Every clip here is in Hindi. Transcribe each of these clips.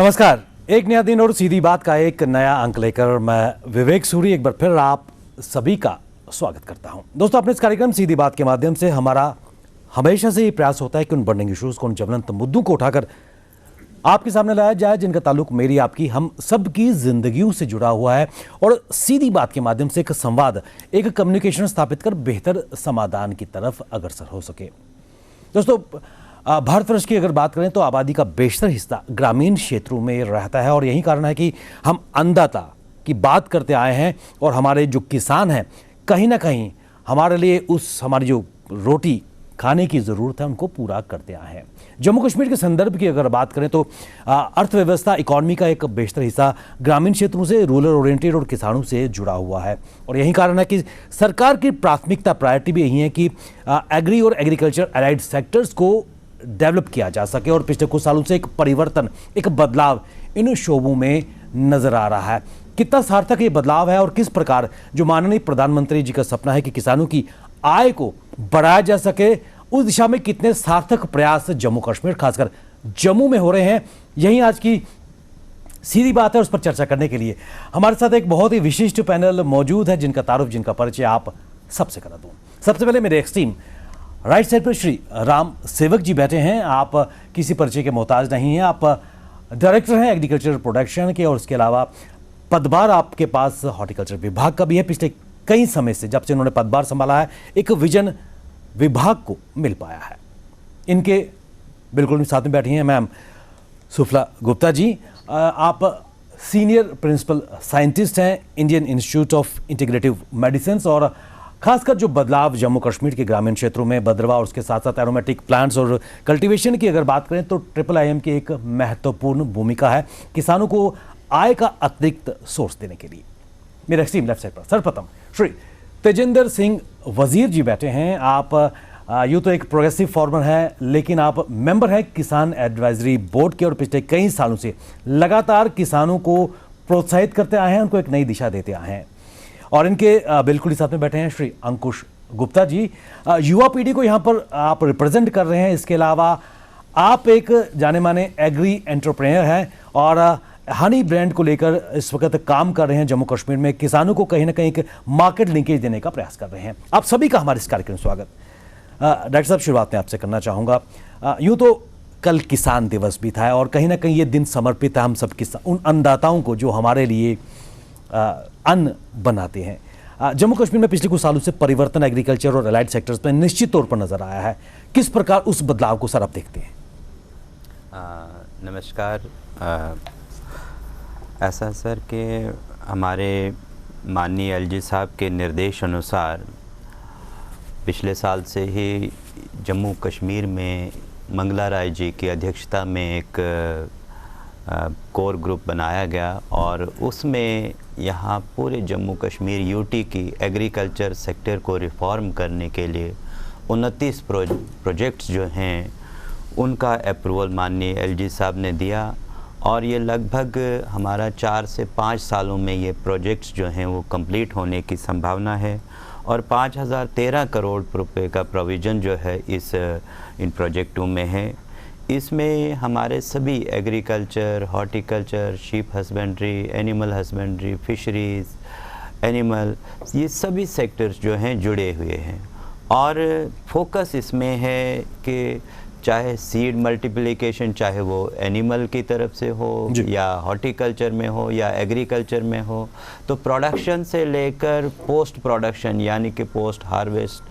नमस्कार। एक नया दिन और सीधी बात का एक नया अंक लेकर मैं विवेक सूरी एक बार फिर आप सभी का स्वागत करता हूं। दोस्तों, अपने इस कार्यक्रम सीधी बात के माध्यम से हमारा हमेशा से ये प्रयास होता है कि उन बर्निंग इश्यूज को, उन ज्वलंत मुद्दों को उठाकर आपके सामने लाया जाए जिनका ताल्लुक मेरी, आपकी, हम सबकी जिंदगियों से जुड़ा हुआ है और सीधी बात के माध्यम से एक संवाद, एक कम्युनिकेशन स्थापित कर बेहतर समाधान की तरफ अग्रसर हो सके। दोस्तों, भारतवर्ष की अगर बात करें तो आबादी का बेशतर हिस्सा ग्रामीण क्षेत्रों में रहता है और यही कारण है कि हम अन्नदाता की बात करते आए हैं और हमारे जो किसान हैं कहीं ना कहीं हमारे लिए हमारी जो रोटी खाने की ज़रूरत है उनको पूरा करते आए हैं। जम्मू कश्मीर के संदर्भ की अगर बात करें तो अर्थव्यवस्था, इकॉनमी का एक बेशतर हिस्सा ग्रामीण क्षेत्रों से, रूरल ओरिएंटेड और किसानों से जुड़ा हुआ है और यही कारण है कि सरकार की प्राथमिकता, प्रायोरिटी भी यही है कि एग्री और एग्रीकल्चर एलाइड सेक्टर्स को डेवलप किया जा सके और पिछले कुछ सालों से एक परिवर्तन, एक बदलाव इन शोबों में नजर आ रहा है। कितना सार्थक ये बदलाव है और किस प्रकार जो माननीय प्रधानमंत्री जी का सपना है कि किसानों की आय को बढ़ाया जा सके, उस दिशा में कितने सार्थक प्रयास जम्मू कश्मीर, खासकर जम्मू में हो रहे हैं, यही आज की सीधी बात है। उस पर चर्चा करने के लिए हमारे साथ एक बहुत ही विशिष्ट पैनल मौजूद है जिनका तारुफ, जिनका परिचय आप सबसे करा दूं। सबसे पहले मेरे एक्सट्रीम राइट साइड पर श्री राम सेवक जी बैठे हैं। आप किसी परिचय के मोहताज नहीं हैं, आप डायरेक्टर हैं एग्रीकल्चर प्रोडक्शन के और उसके अलावा पदभार आपके पास हॉर्टिकल्चर विभाग का भी है। पिछले कई समय से जब से उन्होंने पदभार संभाला है एक विजन विभाग को मिल पाया है। इनके बिल्कुल साथ में बैठी हैं मैम सुफला गुप्ता जी। आप सीनियर प्रिंसिपल साइंटिस्ट हैं Indian institute of integrative medicine और खासकर जो बदलाव जम्मू कश्मीर के ग्रामीण क्षेत्रों में बदरवा और उसके साथ साथ एरोमेटिक प्लांट्स और कल्टीवेशन की अगर बात करें तो IIIM की एक महत्वपूर्ण भूमिका है किसानों को आय का अतिरिक्त सोर्स देने के लिए। मेरे एक्सट्रीम लेफ्ट साइड पर सर्वप्रथम श्री तेजिंदर सिंह वजीर जी बैठे हैं। आप यूँ तो एक प्रोग्रेसिव फार्मर हैं लेकिन आप मेंबर हैं किसान एडवाइजरी बोर्ड के और पिछले कई सालों से लगातार किसानों को प्रोत्साहित करते आए हैं, उनको एक नई दिशा देते आए हैं। और इनके बिल्कुल ही साथ में बैठे हैं श्री अंकुश गुप्ता जी। युवा पीढ़ी को यहाँ पर आप रिप्रेजेंट कर रहे हैं। इसके अलावा आप एक जाने माने एग्री एंटरप्रेन्योर हैं और हनी ब्रांड को लेकर इस वक्त काम कर रहे हैं जम्मू कश्मीर में। किसानों को कहीं ना कहीं एक मार्केट लिंकेज देने का प्रयास कर रहे हैं। आप सभी का हमारे इस कार्यक्रम में स्वागत। डॉक्टर साहब, शुरुआत में आपसे करना चाहूँगा, यूँ तो कल किसान दिवस भी था और कहीं ना कहीं ये दिन समर्पित है हम सब उन अन्नदाताओं को जो हमारे लिए अन्न बनाते हैं। जम्मू कश्मीर में पिछले कुछ सालों से परिवर्तन एग्रीकल्चर और एलाइड सेक्टर्स में निश्चित तौर पर नजर आया है। किस प्रकार उस बदलाव को सर आप देखते हैं? नमस्कार। ऐसा सर कि हमारे माननीय एलजी साहब के निर्देश अनुसार पिछले साल से ही जम्मू कश्मीर में मंगला राय जी की अध्यक्षता में एक कोर ग्रुप बनाया गया और उसमें यहाँ पूरे जम्मू कश्मीर यूटी की एग्रीकल्चर सेक्टर को रिफॉर्म करने के लिए 29 प्रोजेक्ट्स जो हैं उनका अप्रूवल माननीय एलजी साहब ने दिया और ये लगभग हमारा 4 से 5 सालों में ये प्रोजेक्ट्स जो हैं वो कंप्लीट होने की संभावना है और 5013 करोड़ रुपए का प्रोविज़न जो है इन प्रोजेक्टों में है। इसमें हमारे सभी agriculture, horticulture, sheep husbandry, animal husbandry, fisheries, animal, ये सभी सेक्टर्स जो हैं जुड़े हुए हैं और फोकस इसमें है कि चाहे सीड मल्टीप्लिकेशन, चाहे वो एनिमल की तरफ से हो या हॉर्टिकल्चर में हो या एग्रीकल्चर में हो, तो प्रोडक्शन से लेकर पोस्ट प्रोडक्शन यानी कि पोस्ट हार्वेस्ट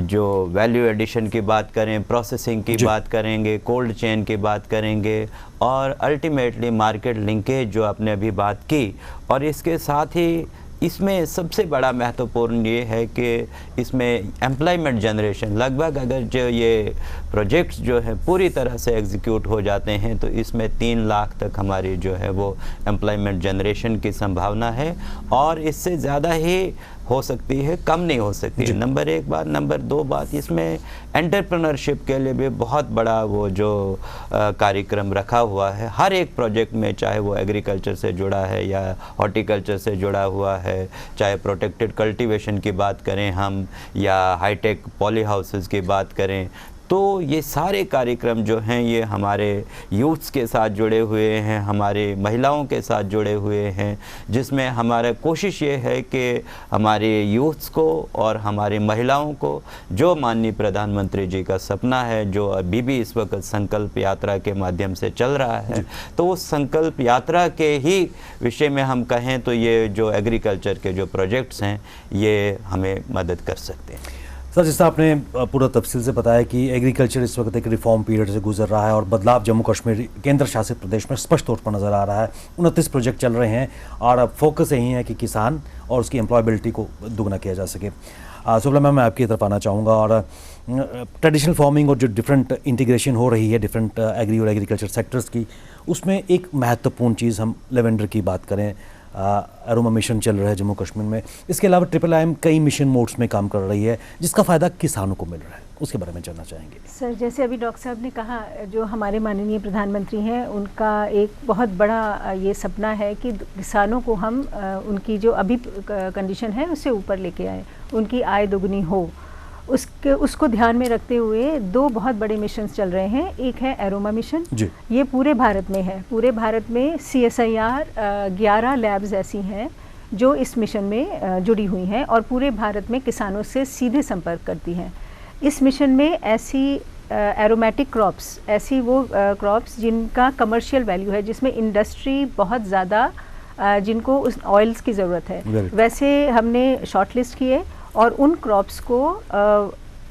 जो वैल्यू एडिशन की बात करें, प्रोसेसिंग की बात करेंगे, कोल्ड चेन की बात करेंगे और अल्टीमेटली मार्केट लिंकेज जो आपने अभी बात की। और इसके साथ ही इसमें सबसे बड़ा महत्वपूर्ण ये है कि इसमें एम्प्लॉयमेंट जनरेशन, लगभग अगर जो ये प्रोजेक्ट्स जो है पूरी तरह से एग्जीक्यूट हो जाते हैं तो इसमें 3 लाख तक हमारी जो है वो एम्प्लॉयमेंट जनरेशन की संभावना है और इससे ज़्यादा ही हो सकती है, कम नहीं हो सकती है। नंबर 1 बात। नंबर 2 बात, इसमें एंटरप्रेन्योरशिप के लिए भी बहुत बड़ा वो जो कार्यक्रम रखा हुआ है। हर एक प्रोजेक्ट में, चाहे वो एग्रीकल्चर से जुड़ा है या हॉर्टिकल्चर से जुड़ा हुआ है, चाहे प्रोटेक्टेड कल्टीवेशन की बात करें हम या हाईटेक पॉली हाउसेस की बात करें, तो ये सारे कार्यक्रम जो हैं ये हमारे यूथ्स के साथ जुड़े हुए हैं, हमारे महिलाओं के साथ जुड़े हुए हैं, जिसमें हमारा कोशिश ये है कि हमारे यूथ्स को और हमारी महिलाओं को जो माननीय प्रधानमंत्री जी का सपना है, जो अभी भी इस वक्त संकल्प यात्रा के माध्यम से चल रहा है, तो वो संकल्प यात्रा के ही विषय में हम कहें तो ये जो एग्रीकल्चर के जो प्रोजेक्ट्स हैं ये हमें मदद कर सकते हैं। सर, जैसा आपने पूरा तफसील से बताया कि एग्रीकल्चर इस वक्त एक रिफॉर्म पीरियड से गुजर रहा है और बदलाव जम्मू कश्मीर केंद्र शासित प्रदेश में स्पष्ट तौर पर नज़र आ रहा है। 29 प्रोजेक्ट चल रहे हैं और अब फोकस यही है कि किसान और उसकी एम्प्लॉयबिलिटी को दुगना किया जा सके। सुबला मैम, मैं आपकी तरफ आना चाहूँगा और ट्रेडिशनल फार्मिंग और जो डिफरेंट इंटीग्रेशन हो रही है डिफरेंट एग्री और एग्रीकल्चर सेक्टर्स की, उसमें एक महत्वपूर्ण चीज़ हम लेवेंडर की बात करें। अरोमा मिशन चल रहा है जम्मू कश्मीर में, इसके अलावा IIIM कई मिशन मोड्स में काम कर रही है जिसका फ़ायदा किसानों को मिल रहा है, उसके बारे में जानना चाहेंगे। सर, जैसे अभी डॉक्टर साहब ने कहा, जो हमारे माननीय प्रधानमंत्री हैं उनका एक बहुत बड़ा ये सपना है कि किसानों को हम उनकी जो अभी कंडीशन है उससे ऊपर लेके आए, उनकी आय दोगुनी हो। उसको ध्यान में रखते हुए 2 बहुत बड़े मिशंस चल रहे हैं। एक है एरोमा मिशन, ये पूरे भारत में है। पूरे भारत में CSIR 11 लैब्स ऐसी हैं जो इस मिशन में जुड़ी हुई हैं और पूरे भारत में किसानों से सीधे संपर्क करती हैं। इस मिशन में ऐसी एरोमेटिक क्रॉप्स, ऐसी वो क्रॉप्स जिनका कमर्शियल वैल्यू है, जिसमें इंडस्ट्री बहुत ज़्यादा जिनको उस ऑयल्स की ज़रूरत है, वैसे हमने शॉर्टलिस्ट किए और उन क्रॉप्स को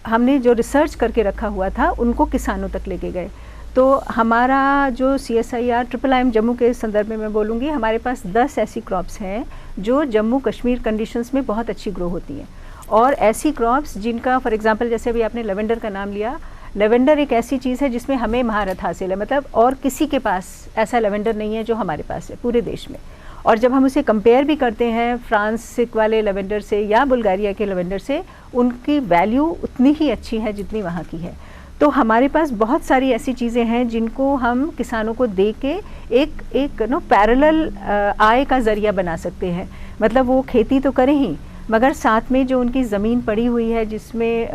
हमने जो रिसर्च करके रखा हुआ था उनको किसानों तक लेके गए। तो हमारा जो CSIR IIIM जम्मू के संदर्भ में मैं बोलूँगी, हमारे पास 10 ऐसी क्रॉप्स हैं जो जम्मू कश्मीर कंडीशंस में बहुत अच्छी ग्रो होती हैं। और ऐसी क्रॉप्स जिनका फॉर एग्जांपल, जैसे अभी आपने लेवेंडर का नाम लिया, लेवेंडर एक ऐसी चीज़ है जिसमें हमें महारत हासिल है, मतलब और किसी के पास ऐसा लेवेंडर नहीं है जो हमारे पास है पूरे देश में। और जब हम उसे कंपेयर भी करते हैं फ्रांस वाले लेवेंडर से या बुल्गारिया के लेवेंडर से, उनकी वैल्यू उतनी ही अच्छी है जितनी वहाँ की है। तो हमारे पास बहुत सारी ऐसी चीज़ें हैं जिनको हम किसानों को दे के एक पैरेलल आय का ज़रिया बना सकते हैं। मतलब वो खेती तो करें ही, मगर साथ में जो उनकी ज़मीन पड़ी हुई है जिसमें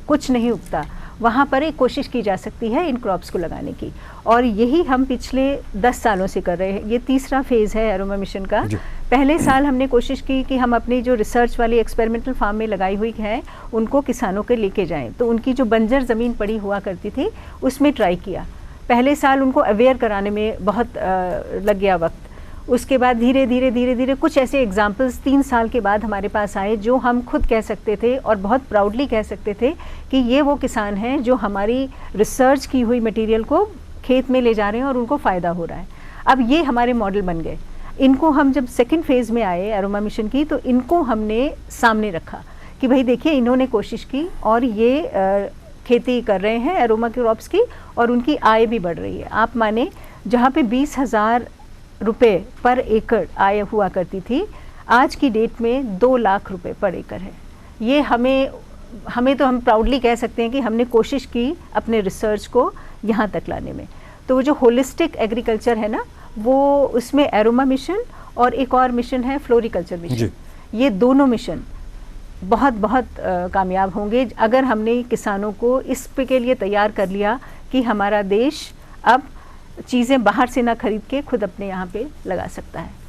कुछ नहीं उगता, वहाँ पर एक कोशिश की जा सकती है इन क्रॉप्स को लगाने की। और यही हम पिछले 10 सालों से कर रहे हैं। ये तीसरा फेज़ है एरोमा मिशन का। पहले साल हमने कोशिश की कि हम अपनी जो रिसर्च वाली एक्सपेरिमेंटल फार्म में लगाई हुई है उनको किसानों के लेके जाएं। तो उनकी जो बंजर ज़मीन पड़ी हुआ करती थी उसमें ट्राई किया। पहले साल उनको अवेयर कराने में बहुत लग गया वक्त। उसके बाद धीरे धीरे कुछ ऐसे एग्जाम्पल्स 3 साल के बाद हमारे पास आए जो हम खुद कह सकते थे और बहुत प्राउडली कह सकते थे कि ये वो किसान हैं जो हमारी रिसर्च की हुई मटेरियल को खेत में ले जा रहे हैं और उनको फ़ायदा हो रहा है। अब ये हमारे मॉडल बन गए। इनको हम जब सेकंड फेज़ में आए एरोमा मिशन की, तो इनको हमने सामने रखा कि भाई देखिए, इन्होंने कोशिश की और ये खेती कर रहे हैं एरोमा क्रॉप्स की और उनकी आय भी बढ़ रही है। आप माने, जहाँ पे 20,000 रुपये पर एकड़ आय हुआ करती थी, आज की डेट में 2 लाख रुपए पर एकड़ है। ये हमें तो हम प्राउडली कह सकते हैं कि हमने कोशिश की अपने रिसर्च को यहाँ तक लाने में। तो वो जो होलिस्टिक एग्रीकल्चर है ना, वो उसमें एरोमा मिशन और एक और मिशन है फ्लोरिकल्चर मिशन। ये दोनों मिशन बहुत कामयाब होंगे अगर हमने किसानों को इस पे के लिए तैयार कर लिया कि हमारा देश अब चीज़ें बाहर से ना खरीद के खुद अपने यहाँ पे लगा सकता है।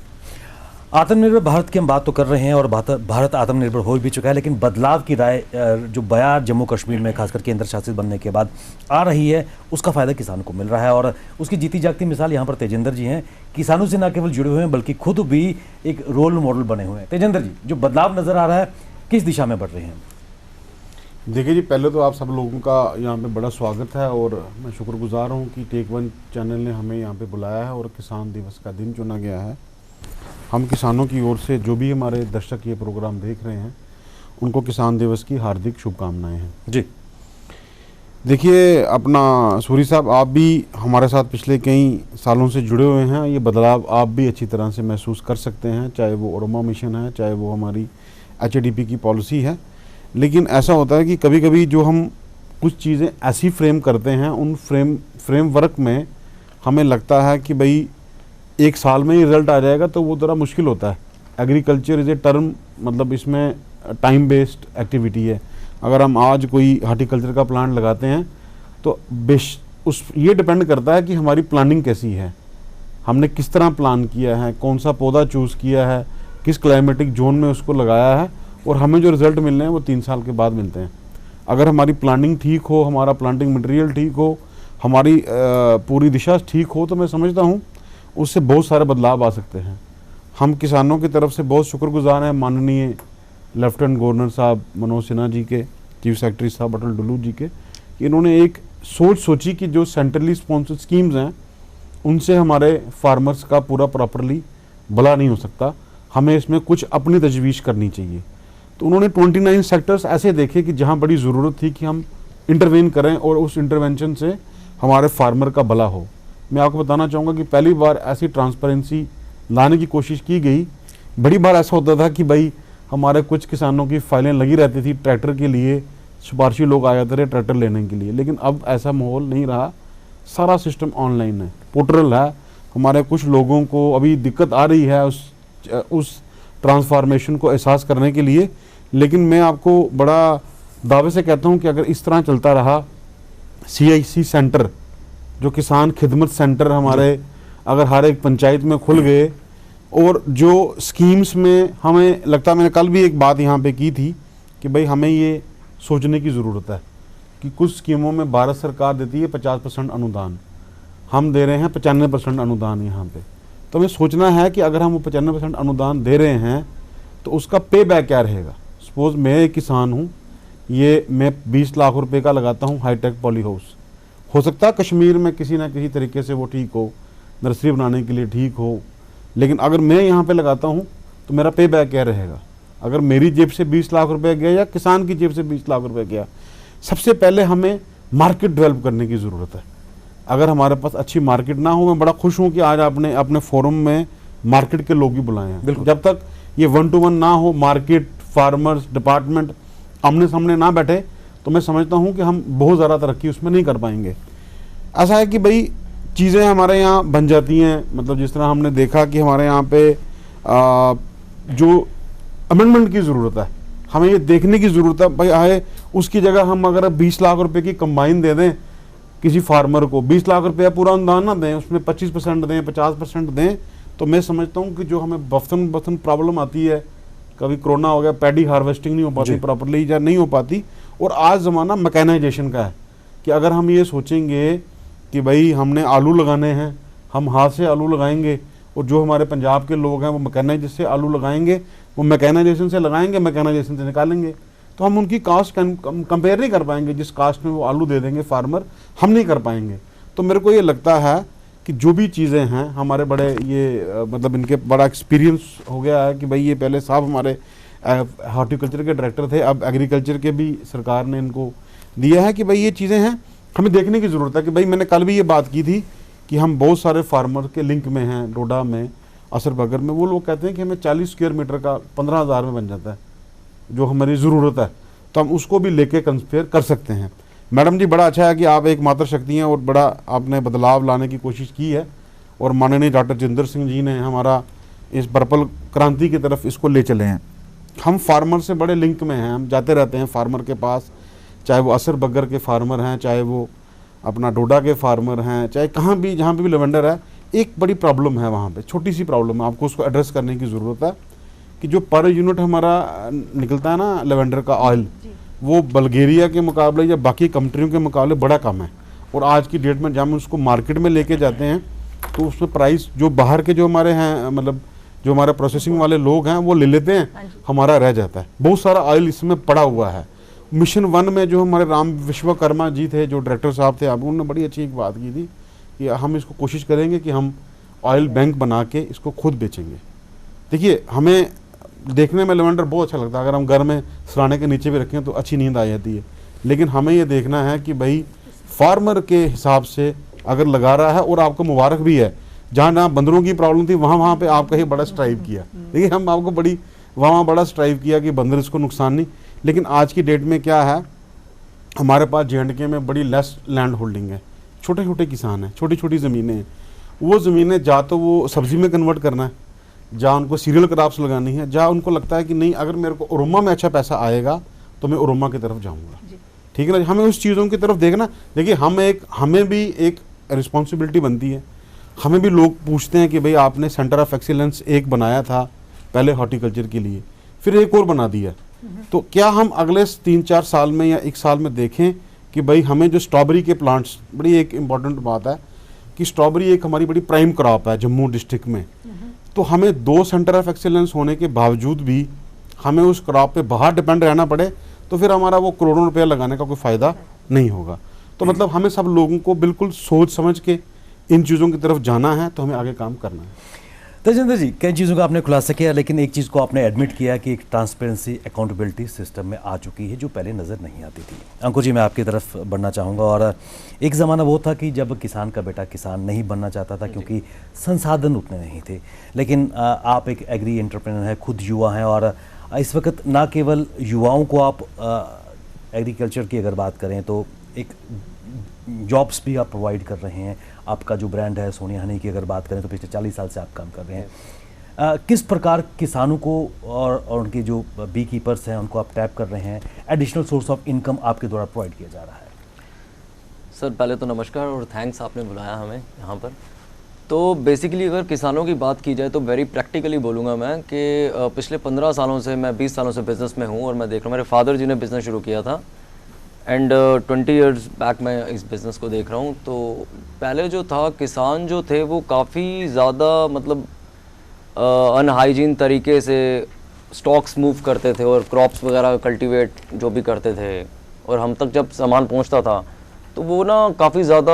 आत्मनिर्भर भारत की हम बात तो कर रहे हैं और भारत आत्मनिर्भर हो भी चुका है, लेकिन बदलाव की राय जो बयार जम्मू कश्मीर में खासकर केंद्र शासित बनने के बाद आ रही है, उसका फ़ायदा किसानों को मिल रहा है। और उसकी जीती जागती मिसाल यहाँ पर तेजेंद्र जी हैं। किसानों से न केवल जुड़े हुए हैं बल्कि खुद भी एक रोल मॉडल बने हुए हैं। तेजेंद्र जी, जो बदलाव नज़र आ रहा है किस दिशा में बढ़ रहे हैं? देखिए जी, पहले तो आप सब लोगों का यहाँ पे बड़ा स्वागत है और मैं शुक्रगुजार हूँ कि टेक वन चैनल ने हमें यहाँ पे बुलाया है और किसान दिवस का दिन चुना गया है। हम किसानों की ओर से जो भी हमारे दर्शक ये प्रोग्राम देख रहे हैं उनको किसान दिवस की हार्दिक शुभकामनाएं हैं जी। देखिए, अपना सूरी साहब, आप भी हमारे साथ पिछले कई सालों से जुड़े हुए हैं। ये बदलाव आप भी अच्छी तरह से महसूस कर सकते हैं, चाहे वो अरोमा मिशन है, चाहे वो हमारी HADP की पॉलिसी है। लेकिन ऐसा होता है कि कभी कभी जो हम कुछ चीज़ें ऐसी फ्रेम करते हैं, उन फ्रेमवर्क में हमें लगता है कि भाई 1 साल में ही रिजल्ट आ जाएगा, तो वो थोड़ा मुश्किल होता है। एग्रीकल्चर इज़ ए टर्म, मतलब इसमें टाइम बेस्ड एक्टिविटी है। अगर हम आज कोई हार्टिकल्चर का प्लांट लगाते हैं तो ये डिपेंड करता है कि हमारी प्लानिंग कैसी है, हमने किस तरह प्लान किया है, कौन सा पौधा चूज़ किया है, किस क्लाइमेटिक जोन में उसको लगाया है, और हमें जो रिज़ल्ट मिलने हैं वो 3 साल के बाद मिलते हैं। अगर हमारी प्लानिंग ठीक हो, हमारा प्लांटिंग मटेरियल ठीक हो, हमारी पूरी दिशा ठीक हो, तो मैं समझता हूँ उससे बहुत सारे बदलाव आ सकते हैं। हम किसानों की तरफ से बहुत शुक्रगुजार हैं माननीय लेफ्टिनेंट गवर्नर साहब मनोज सिन्हा जी के, चीफ सेक्रेटरी साहब अटल डुल्लू जी के, कि इन्होंने एक सोची कि जो सेंट्रली स्पॉन्सर्ड स्कीम्स हैं उनसे हमारे फार्मर्स का पूरा प्रॉपरली भला नहीं हो सकता, हमें इसमें कुछ अपनी तजवीज़ करनी चाहिए। तो उन्होंने 29 सेक्टर्स ऐसे देखे कि जहाँ बड़ी ज़रूरत थी कि हम इंटरवेन करें और उस इंटरवेंशन से हमारे फार्मर का भला हो। मैं आपको बताना चाहूँगा कि पहली बार ऐसी ट्रांसपेरेंसी लाने की कोशिश की गई। बड़ी बार ऐसा होता था कि भाई हमारे कुछ किसानों की फाइलें लगी रहती थी ट्रैक्टर के लिए, सिफारशी लोग आ जाते रहे ट्रैक्टर लेने के लिए, लेकिन अब ऐसा माहौल नहीं रहा। सारा सिस्टम ऑनलाइन है, पोर्टल है। हमारे कुछ लोगों को अभी दिक्कत आ रही है उस ट्रांसफॉर्मेशन को एहसास करने के लिए, लेकिन मैं आपको बड़ा दावे से कहता हूं कि अगर इस तरह चलता रहा, CIC सेंटर जो किसान खिदमत सेंटर हमारे अगर हर एक पंचायत में खुल गए, और जो स्कीम्स में हमें लगता है, मैंने कल भी एक बात यहाँ पे की थी कि भाई हमें ये सोचने की ज़रूरत है कि कुछ स्कीमों में भारत सरकार देती है 50% अनुदान, हम दे रहे हैं 95% अनुदान यहाँ पे। तो हमें सोचना है कि अगर हम वो 95% अनुदान दे रहे हैं तो उसका पे बैक क्या रहेगा। सपोज मैं एक किसान हूँ, ये मैं 20 लाख रुपए का लगाता हूँ हाईटेक पॉली हाउस, हो सकता है कश्मीर में किसी ना किसी तरीके से वो ठीक हो, नर्सरी बनाने के लिए ठीक हो, लेकिन अगर मैं यहाँ पे लगाता हूँ तो मेरा पे बैक क्या रहेगा। अगर मेरी जेब से 20 लाख रुपए गया या किसान की जेब से 20 लाख रुपए गया, सबसे पहले हमें मार्केट डेवलप करने की ज़रूरत है। अगर हमारे पास अच्छी मार्केट ना हो, मैं बड़ा खुश हूँ कि आज आपने अपने फोरम में मार्केट के लोग भी बुलाए हैं। जब तक ये 1-to-1 ना हो, मार्केट, फार्मर्स, डिपार्टमेंट आमने सामने ना बैठे, तो मैं समझता हूँ कि हम बहुत ज़्यादा तरक्की उसमें नहीं कर पाएंगे। ऐसा है कि भाई चीज़ें हमारे यहाँ बन जाती हैं, मतलब जिस तरह हमने देखा कि हमारे यहाँ पे जो अमेंडमेंट की ज़रूरत है, हमें ये देखने की ज़रूरत है भाई आए उसकी जगह हम अगर 20 लाख रुपए की कंबाइन दे दें किसी फार्मर को, 20 लाख रुपया पूरा अनुदान ना दें, उसमें 25% दें, 50% दें, तो मैं समझता हूँ कि जो हमें बफन प्रॉब्लम आती है, कभी कोरोना हो गया, पैडी हार्वेस्टिंग नहीं हो पाती प्रॉपरली या नहीं हो पाती, और आज ज़माना मैकेनाइजेशन का है कि अगर हम ये सोचेंगे कि भाई हमने आलू लगाने हैं, हम हाथ से आलू लगाएंगे, और जो हमारे पंजाब के लोग हैं वो मैकेनाइज से आलू लगाएंगे, वो मैकेनाइजेशन से लगाएंगे, मैकेनाइजेशन से निकालेंगे, तो हम उनकी कास्ट कंपेयर नहीं कर पाएंगे। जिस कास्ट में वो आलू दे देंगे फार्मर, हम नहीं कर पाएंगे। तो मेरे को ये लगता है कि जो भी चीज़ें हैं हमारे बड़े ये मतलब इनके बड़ा एक्सपीरियंस हो गया है कि भाई ये पहले साहब हमारे हॉर्टिकल्चर के डायरेक्टर थे, अब एग्रीकल्चर के भी सरकार ने इनको दिया है कि भाई ये चीज़ें हैं, हमें देखने की ज़रूरत है कि भाई मैंने कल भी ये बात की थी कि हम बहुत सारे फार्मर के लिंक में हैं, डोडा में, असरबगर में, वो लोग कहते हैं कि हमें 40 स्क्वायर मीटर का 15,000 में बन जाता है जो हमारी ज़रूरत है, तो हम उसको भी लेके कंपेयर कर सकते हैं। मैडम जी, बड़ा अच्छा है कि आप एक मातृशक्ति हैं और बड़ा आपने बदलाव लाने की कोशिश की है, और माननीय डॉक्टर जितेंद्र सिंह जी ने हमारा इस पर्पल क्रांति की तरफ इसको ले चले हैं। हम फार्मर से बड़े लिंक में हैं, हम जाते रहते हैं फार्मर के पास, चाहे वो असरबगर के फार्मर हैं, चाहे वो अपना डोडा के फार्मर हैं, चाहे कहाँ भी जहाँ पे भी लेवेंडर है। एक बड़ी प्रॉब्लम है वहाँ पे, छोटी सी प्रॉब्लम है, आपको उसको एड्रेस करने की ज़रूरत है कि जो पर यूनिट हमारा निकलता है ना लेवेंडर का ऑयल, वो बल्गेरिया के मुकाबले या बाकी कंट्रियों के मुकाबले बड़ा कम है, और आज की डेट में जब हम उसको मार्केट में लेके जाते हैं तो उसमें प्राइस जो बाहर के जो हमारे हैं, मतलब जो हमारे प्रोसेसिंग वाले लोग हैं वो ले लेते हैं, हमारा रह जाता है। बहुत सारा ऑयल इसमें पड़ा हुआ है। मिशन 1 में जो हमारे राम विश्वकर्मा जी थे, जो डायरेक्टर साहब थे, उन्होंने बड़ी अच्छी एक बात की थी कि हम इसको कोशिश करेंगे कि हम ऑयल बैंक बना के इसको खुद बेचेंगे। देखिए, हमें देखने में लेवेंडर बहुत अच्छा लगता है, अगर हम घर में सराहने के नीचे भी रखें तो अच्छी नींद आ जाती है, लेकिन हमें ये देखना है कि भाई फार्मर के हिसाब से अगर लगा रहा है, और आपको मुबारक भी है, जहाँ जहाँ बंदरों की प्रॉब्लम थी वहाँ पे आपका ही बड़ा स्ट्राइव किया। देखिए, हम आपको बड़ी वहाँ बड़ा स्ट्राइव किया कि बंदर इसको नुकसान नहीं, लेकिन आज की डेट में क्या है, हमारे पास J&K में बड़ी लेस लैंड होल्डिंग है, छोटे छोटे किसान हैं, छोटी छोटी ज़मीनें हैं। वो ज़मीनें जा तो वो सब्ज़ी में कन्वर्ट करना है, जहाँ उनको सीरियल क्रॉप्स लगानी है, जहाँ उनको लगता है कि नहीं अगर मेरे को उरुमा में अच्छा पैसा आएगा तो मैं उरुमा की तरफ जाऊँगा। ठीक है ना। हमें उस चीज़ों की तरफ देखना, देखिए हमें भी एक रिस्पॉन्सिबिलिटी बनती है। हमें भी लोग पूछते हैं कि भाई आपने सेंटर ऑफ एक्सीलेंस एक बनाया था पहले हॉर्टिकल्चर के लिए, फिर एक और बना दिया, तो क्या हम अगले 3-4 साल में या 1 साल में देखें कि भाई हमें जो स्ट्रॉबेरी के प्लांट्स, बड़ी एक इम्पॉर्टेंट बात है कि स्ट्रॉबेरी एक हमारी बड़ी प्राइम क्रॉप है जम्मू डिस्ट्रिक्ट में, तो हमें 2 सेंटर ऑफ एक्सीलेंस होने के बावजूद भी हमें उस क्रॉप पे बाहर डिपेंड रहना पड़े, तो फिर हमारा वो करोड़ों रुपया लगाने का कोई फ़ायदा नहीं होगा। तो मतलब हमें सब लोगों को बिल्कुल सोच समझ के इन चीज़ों की तरफ जाना है, तो हमें आगे काम करना है। तेजिंदर जी, कई चीज़ों का आपने खुलासा किया, लेकिन एक चीज़ को आपने एडमिट किया कि एक ट्रांसपेरेंसी अकाउंटेबिलिटी सिस्टम में आ चुकी है जो पहले नज़र नहीं आती थी। अंकुर जी, मैं आपकी तरफ बढ़ना चाहूँगा। और एक ज़माना वो था कि जब किसान का बेटा किसान नहीं बनना चाहता था क्योंकि संसाधन उतने नहीं थे, लेकिन आप एक एग्री एंटरप्रेन्योर हैं, खुद युवा हैं, और इस वक्त ना केवल युवाओं को आप एग्रीकल्चर की अगर बात करें तो एक जॉब्स भी आप प्रोवाइड कर रहे हैं। आपका जो ब्रांड है सोनिया हनी की अगर बात करें तो पिछले 40 साल से आप काम कर रहे हैं। किस प्रकार किसानों को और उनके जो बी कीपर्स हैं उनको आप टैप कर रहे हैं, एडिशनल सोर्स ऑफ इनकम आपके द्वारा प्रोवाइड किया जा रहा है? सर पहले तो नमस्कार और थैंक्स, आपने बुलाया हमें यहाँ पर। तो बेसिकली अगर किसानों की बात की जाए तो वेरी प्रैक्टिकली बोलूँगा मैं कि पिछले 15 सालों से, मैं 20 सालों से बिज़नेस में हूँ और मैं देख रहा हूँ, मेरे फादर जी ने बिज़नेस शुरू किया था एंड 20 इयर्स बैक मैं इस बिज़नेस को देख रहा हूँ। तो पहले जो था, किसान जो थे वो काफ़ी ज़्यादा मतलब अनहाइजीन तरीके से स्टॉक्स मूव करते थे और क्रॉप्स वगैरह कल्टीवेट जो भी करते थे, और हम तक जब सामान पहुँचता था तो वो ना काफ़ी ज़्यादा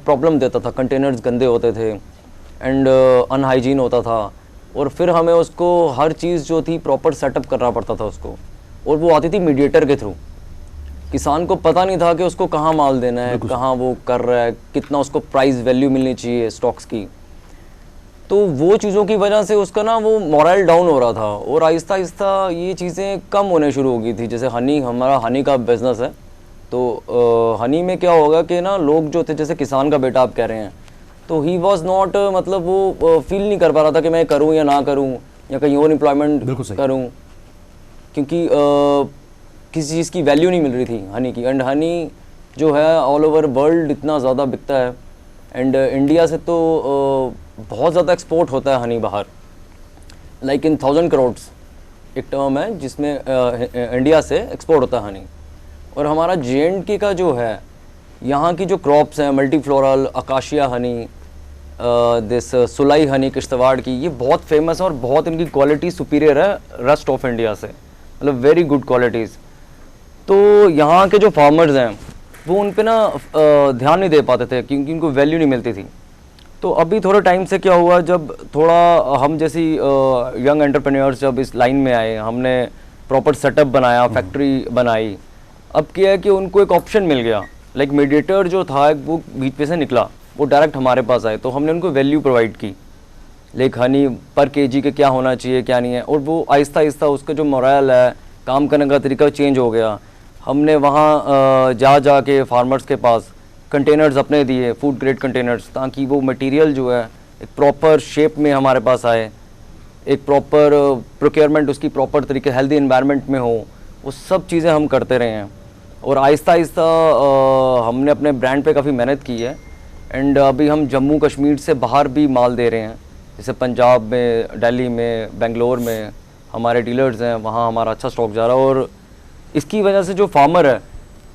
प्रॉब्लम देता था। कंटेनर्स गंदे होते थे एंड अनहाइजीन होता था, और फिर हमें उसको हर चीज़ जो थी प्रॉपर सेटअप करना पड़ता था उसको, और वो आती थी मीडिएटर के थ्रू। किसान को पता नहीं था कि उसको कहाँ माल देना है, कहाँ वो कर रहा है, कितना उसको प्राइस वैल्यू मिलनी चाहिए स्टॉक्स की। तो वो चीज़ों की वजह से उसका ना वो मोरल डाउन हो रहा था, और आहिस्ता आहिस्ता ये चीज़ें कम होने शुरू हो गई थी। जैसे हनी, हमारा हनी का बिज़नेस है, तो हनी में क्या होगा कि ना लोग जो थे, जैसे किसान का बेटा आप कह रहे हैं, तो ही वॉज नॉट, मतलब वो फील नहीं कर पा रहा था कि मैं करूँ या ना करूँ या कहीं और एम्प्लॉयमेंट करूँ, क्योंकि किसी चीज़ की वैल्यू नहीं मिल रही थी हनी की। एंड हनी जो है ऑल ओवर वर्ल्ड इतना ज़्यादा बिकता है, एंड इंडिया से तो बहुत ज़्यादा एक्सपोर्ट होता है हनी बाहर, लाइक इन 1000 करोड़ एक टर्म है जिसमें इंडिया से एक्सपोर्ट होता है हनी। और हमारा J&K का जो है, यहाँ की जो क्रॉप्स हैं, multi floral, acacia honey, this Sulai honey Kishtwar की, ये बहुत फेमस है और बहुत इनकी क्वालिटी सुपीरियर है रेस्ट ऑफ इंडिया से, मतलब वेरी गुड क्वालिटीज़। तो यहाँ के जो फार्मर्स हैं वो उन पे ना ध्यान नहीं दे पाते थे क्योंकि उनको वैल्यू नहीं मिलती थी। तो अभी थोड़े टाइम से क्या हुआ, जब थोड़ा हम जैसी यंग एंटरप्रेन्योर्स जब इस लाइन में आए, हमने प्रॉपर सेटअप बनाया, फैक्ट्री बनाई। अब क्या है कि उनको एक ऑप्शन मिल गया, लाइक मीडिएटर जो था वो बीच में से निकला, वो डायरेक्ट हमारे पास आए, तो हमने उनको वैल्यू प्रोवाइड की, लाइक हनी पर केजी के क्या होना चाहिए क्या नहीं है, और वो आहिस्ता आहिस्ता उसका जो मोरल है, काम करने का तरीका चेंज हो गया। हमने वहाँ जा के फार्मर्स के पास कंटेनर्स अपने दिए, फूड ग्रेड कंटेनर्स, ताकि वो मटेरियल जो है एक प्रॉपर शेप में हमारे पास आए, एक प्रॉपर प्रोक्योरमेंट उसकी प्रॉपर तरीके हेल्दी एनवायरनमेंट में हो। वो सब चीज़ें हम करते रहे हैं और आहिस्ता आहिस्ता हमने अपने ब्रांड पे काफ़ी मेहनत की है। एंड अभी हम जम्मू कश्मीर से बाहर भी माल दे रहे हैं, जैसे पंजाब में, दिल्ली में, बेंगलोर में हमारे डीलर्स हैं, वहाँ हमारा अच्छा स्टॉक जा रहा है। और इसकी वजह से जो फार्मर है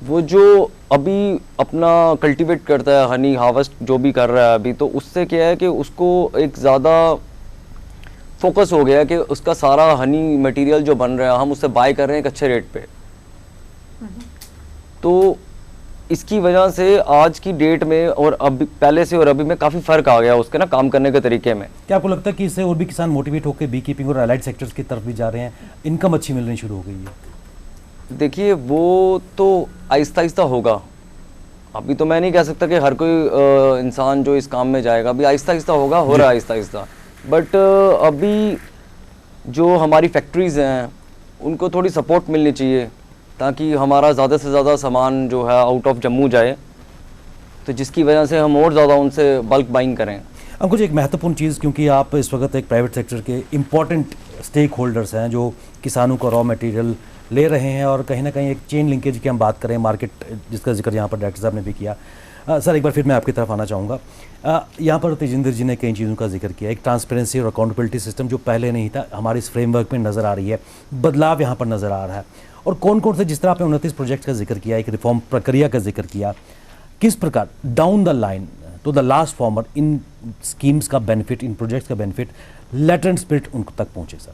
वो जो अभी अपना कल्टीवेट करता है, हनी हार्वेस्ट जो भी कर रहा है अभी, तो उससे क्या है कि उसको एक ज़्यादा फोकस हो गया है कि उसका सारा हनी मटेरियल जो बन रहा है हम उससे बाय कर रहे हैं एक अच्छे रेट पे। तो इसकी वजह से आज की डेट में और अभी पहले से और अभी में काफ़ी फ़र्क आ गया उसके ना काम करने के तरीके में। क्या आपको लगता है कि इससे और भी किसान मोटिवेट होकर बी कीपिंग और अलाइड सेक्टर्स की तरफ भी जा रहे हैं, इनकम अच्छी मिलनी शुरू हो गई है? देखिए वो तो आहिस्ता आहिस्ता होगा, अभी तो मैं नहीं कह सकता कि हर कोई इंसान जो इस काम में जाएगा, अभी आहिस्ता आहिस्ता होगा, हो रहा है आहिस्ता आहिस्ता। बट अभी जो हमारी फैक्ट्रीज़ हैं उनको थोड़ी सपोर्ट मिलनी चाहिए ताकि हमारा ज़्यादा से ज़्यादा सामान जो है आउट ऑफ जम्मू जाए, तो जिसकी वजह से हम और ज़्यादा उनसे बल्क बाइंग करें। अब कुछ एक महत्वपूर्ण चीज़, क्योंकि आप इस वक्त एक प्राइवेट सेक्टर के इम्पॉर्टेंट स्टेक होल्डर्स हैं जो किसानों को रॉ मटेरियल ले रहे हैं और कहीं ना कहीं एक चेन लिंकेज की हम बात करें, मार्केट जिसका जिक्र यहाँ पर डायरेक्टर साहब ने भी किया। सर एक बार फिर मैं आपकी तरफ आना चाहूँगा। यहाँ पर तेजिंदर जी ने कई चीज़ों का जिक्र किया, एक ट्रांसपेरेंसी और अकाउंटेबिलिटी सिस्टम जो पहले नहीं था, हमारे इस फ्रेमवर्क में नज़र आ रही है, बदलाव यहाँ पर नज़र आ रहा है। और कौन कौन से, जिस तरह आपने 29 प्रोजेक्ट का जिक्र किया, एक रिफॉर्म प्रक्रिया का जिक्र किया, किस प्रकार डाउन द लाइन तो the last farmer in schemes का बेनिफिट, इन प्रोजेक्ट्स का बेनिफिट, लेटेंट स्पिरिट उन तक पहुँचे सर?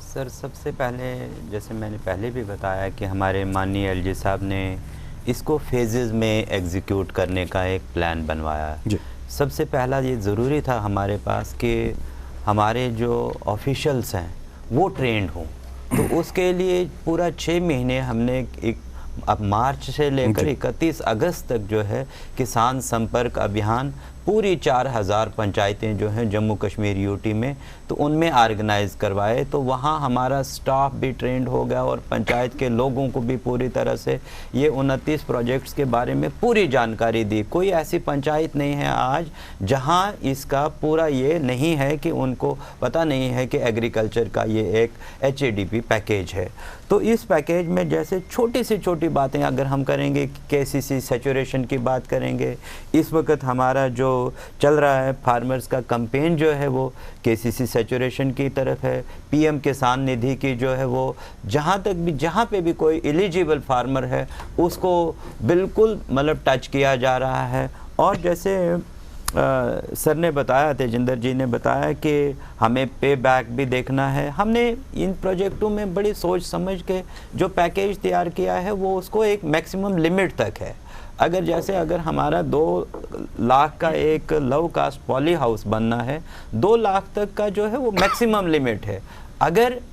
सर सबसे पहले जैसे मैंने पहले भी बताया कि हमारे माननीय एलजी साहब ने इसको फेजेस में एग्जीक्यूट करने का एक प्लान बनवाया है। सबसे पहला ये ज़रूरी था हमारे पास कि हमारे जो ऑफिशियल्स हैं वो ट्रेंड हों, तो उसके लिए पूरा 6 महीने हमने एक अब मार्च से लेकर 31 अगस्त तक जो है किसान संपर्क अभियान पूरी 4000 पंचायतें जो हैं जम्मू कश्मीर यूटी में, तो उनमें ऑर्गेनाइज़ करवाए। तो वहाँ हमारा स्टाफ भी ट्रेंड हो गया और पंचायत के लोगों को भी पूरी तरह से ये 29 प्रोजेक्ट्स के बारे में पूरी जानकारी दी। कोई ऐसी पंचायत नहीं है आज जहाँ इसका पूरा ये नहीं है कि उनको पता नहीं है कि एग्रीकल्चर का ये एक HADP पैकेज है। तो इस पैकेज में जैसे छोटी से छोटी बातें अगर हम करेंगे, KCC सैचुरेशन की बात करेंगे, इस वक्त हमारा जो चल रहा है फार्मर्स का कैंपेन जो है वो KCC सैचुरेशन की तरफ है। PM किसान निधि की जो है वो जहाँ पे भी कोई एलिजिबल फार्मर है उसको बिल्कुल मतलब टच किया जा रहा है। और जैसे सर ने बताया, तेजिंदर जी ने बताया कि हमें पे बैक भी देखना है। हमने इन प्रोजेक्टों में बड़ी सोच समझ के जो पैकेज तैयार किया है वो उसको एक मैक्सिमम लिमिट तक है। अगर हमारा 2 लाख का एक लव कास्ट पॉली हाउस बनना है, 2 लाख तक का जो है वो मैक्सिमम लिमिट है।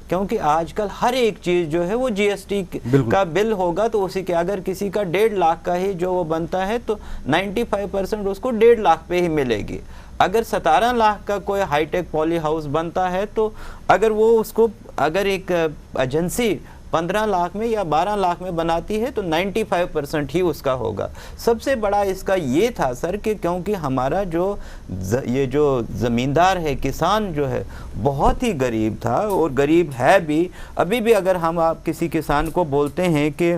क्योंकि आजकल हर एक चीज़ जो है वो GST का बिल होगा, तो उसी के अगर किसी का 1.5 लाख का ही जो वो बनता है तो 95% उसको 1.5 लाख पे ही मिलेगी। अगर 17 लाख का कोई हाईटेक पॉली हाउस बनता है तो अगर एक एजेंसी 15 लाख में या 12 लाख में बनाती है तो 95% ही उसका होगा। सबसे बड़ा इसका ये था सर कि क्योंकि हमारा ये जो ज़मींदार है, किसान जो है बहुत ही गरीब था और गरीब है भी अभी भी। अगर हम आप किसी किसान को बोलते हैं कि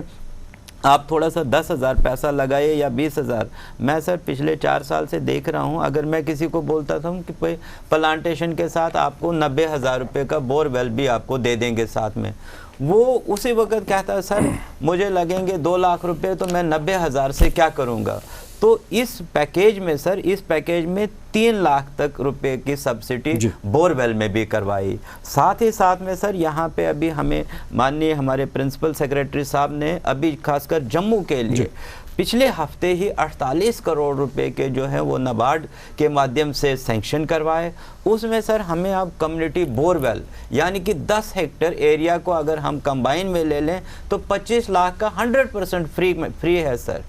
आप थोड़ा सा 10,000 पैसा लगाए या 20,000, मैं सर पिछले 4 साल से देख रहा हूँ, अगर मैं किसी को बोलता था कि भाई प्लांटेशन के साथ आपको 90,000 रुपये का बोरवेल भी आपको दे देंगे साथ में, वो उसी वक्त कहता है सर मुझे लगेंगे 2 लाख रुपए, तो मैं 90,000 से क्या करूँगा। तो इस पैकेज में सर, इस पैकेज में 3 लाख तक रुपए की सब्सिडी बोरवेल में भी करवाई। साथ ही साथ में सर यहाँ पे अभी हमें माननीय हमारे प्रिंसिपल सेक्रेटरी साहब ने अभी खासकर जम्मू के लिए पिछले हफ्ते ही 48 करोड़ रुपए के जो है वो नाबार्ड के माध्यम से सैंक्शन करवाए। उसमें सर हमें अब कम्युनिटी बोरवेल यानी कि 10 हेक्टेयर एरिया को अगर हम कंबाइन में ले लें तो 25 लाख का 100% फ्री है सर।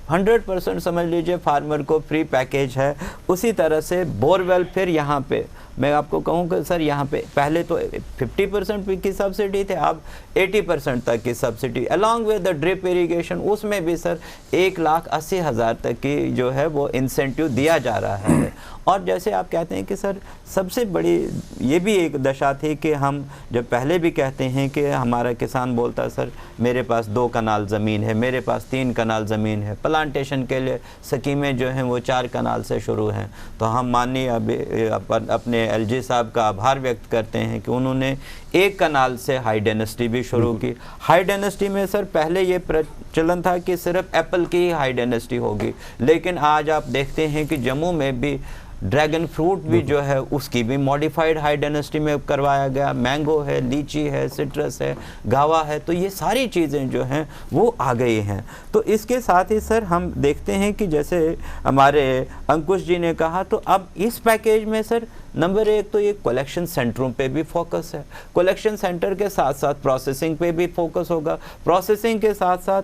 100% समझ लीजिए फार्मर को फ्री पैकेज है। उसी तरह से बोरवेल फिर यहाँ पे मैं आपको कहूँ कि सर यहाँ पे पहले तो 50% की सब्सिडी थे, अब 80% तक की subsidy along with the drip irrigation, उसमें भी सर 1,80,000 तक की जो है वो इंसेंटिव दिया जा रहा है। और जैसे आप कहते हैं कि सर सबसे बड़ी ये भी एक दशा थी कि हम जब पहले भी कहते हैं कि हमारा किसान बोलता सर मेरे पास 2 कनाल ज़मीन है, मेरे पास 3 कनाल ज़मीन है, प्लांटेशन के लिए स्कीमें जो हैं वो 4 कनाल से शुरू हैं। तो हम माननीय अपने LG साहब का आभार व्यक्त करते हैं कि उन्होंने 1 कनाल से हाई डेनेसिटी भी शुरू की। हाई डेनेसिटी में सर पहले ये प्रचलन था कि सिर्फ एप्पल की ही हाई डेनेसिटी होगी, लेकिन आज आप देखते हैं कि जम्मू में भी ड्रैगन फ्रूट भी जो है उसकी भी मॉडिफाइड हाई डेनेसिटी में करवाया गया। मैंगो है, लीची है, सिट्रस है, गावा है, तो ये सारी चीज़ें जो हैं वो आ गई हैं। तो इसके साथ ही सर हम देखते हैं कि जैसे हमारे अंकुश जी ने कहा, तो अब इस पैकेज में सर नंबर 1 तो ये कलेक्शन सेंटरों पे भी फोकस है। कलेक्शन सेंटर के साथ साथ प्रोसेसिंग पे भी फोकस होगा। प्रोसेसिंग के साथ साथ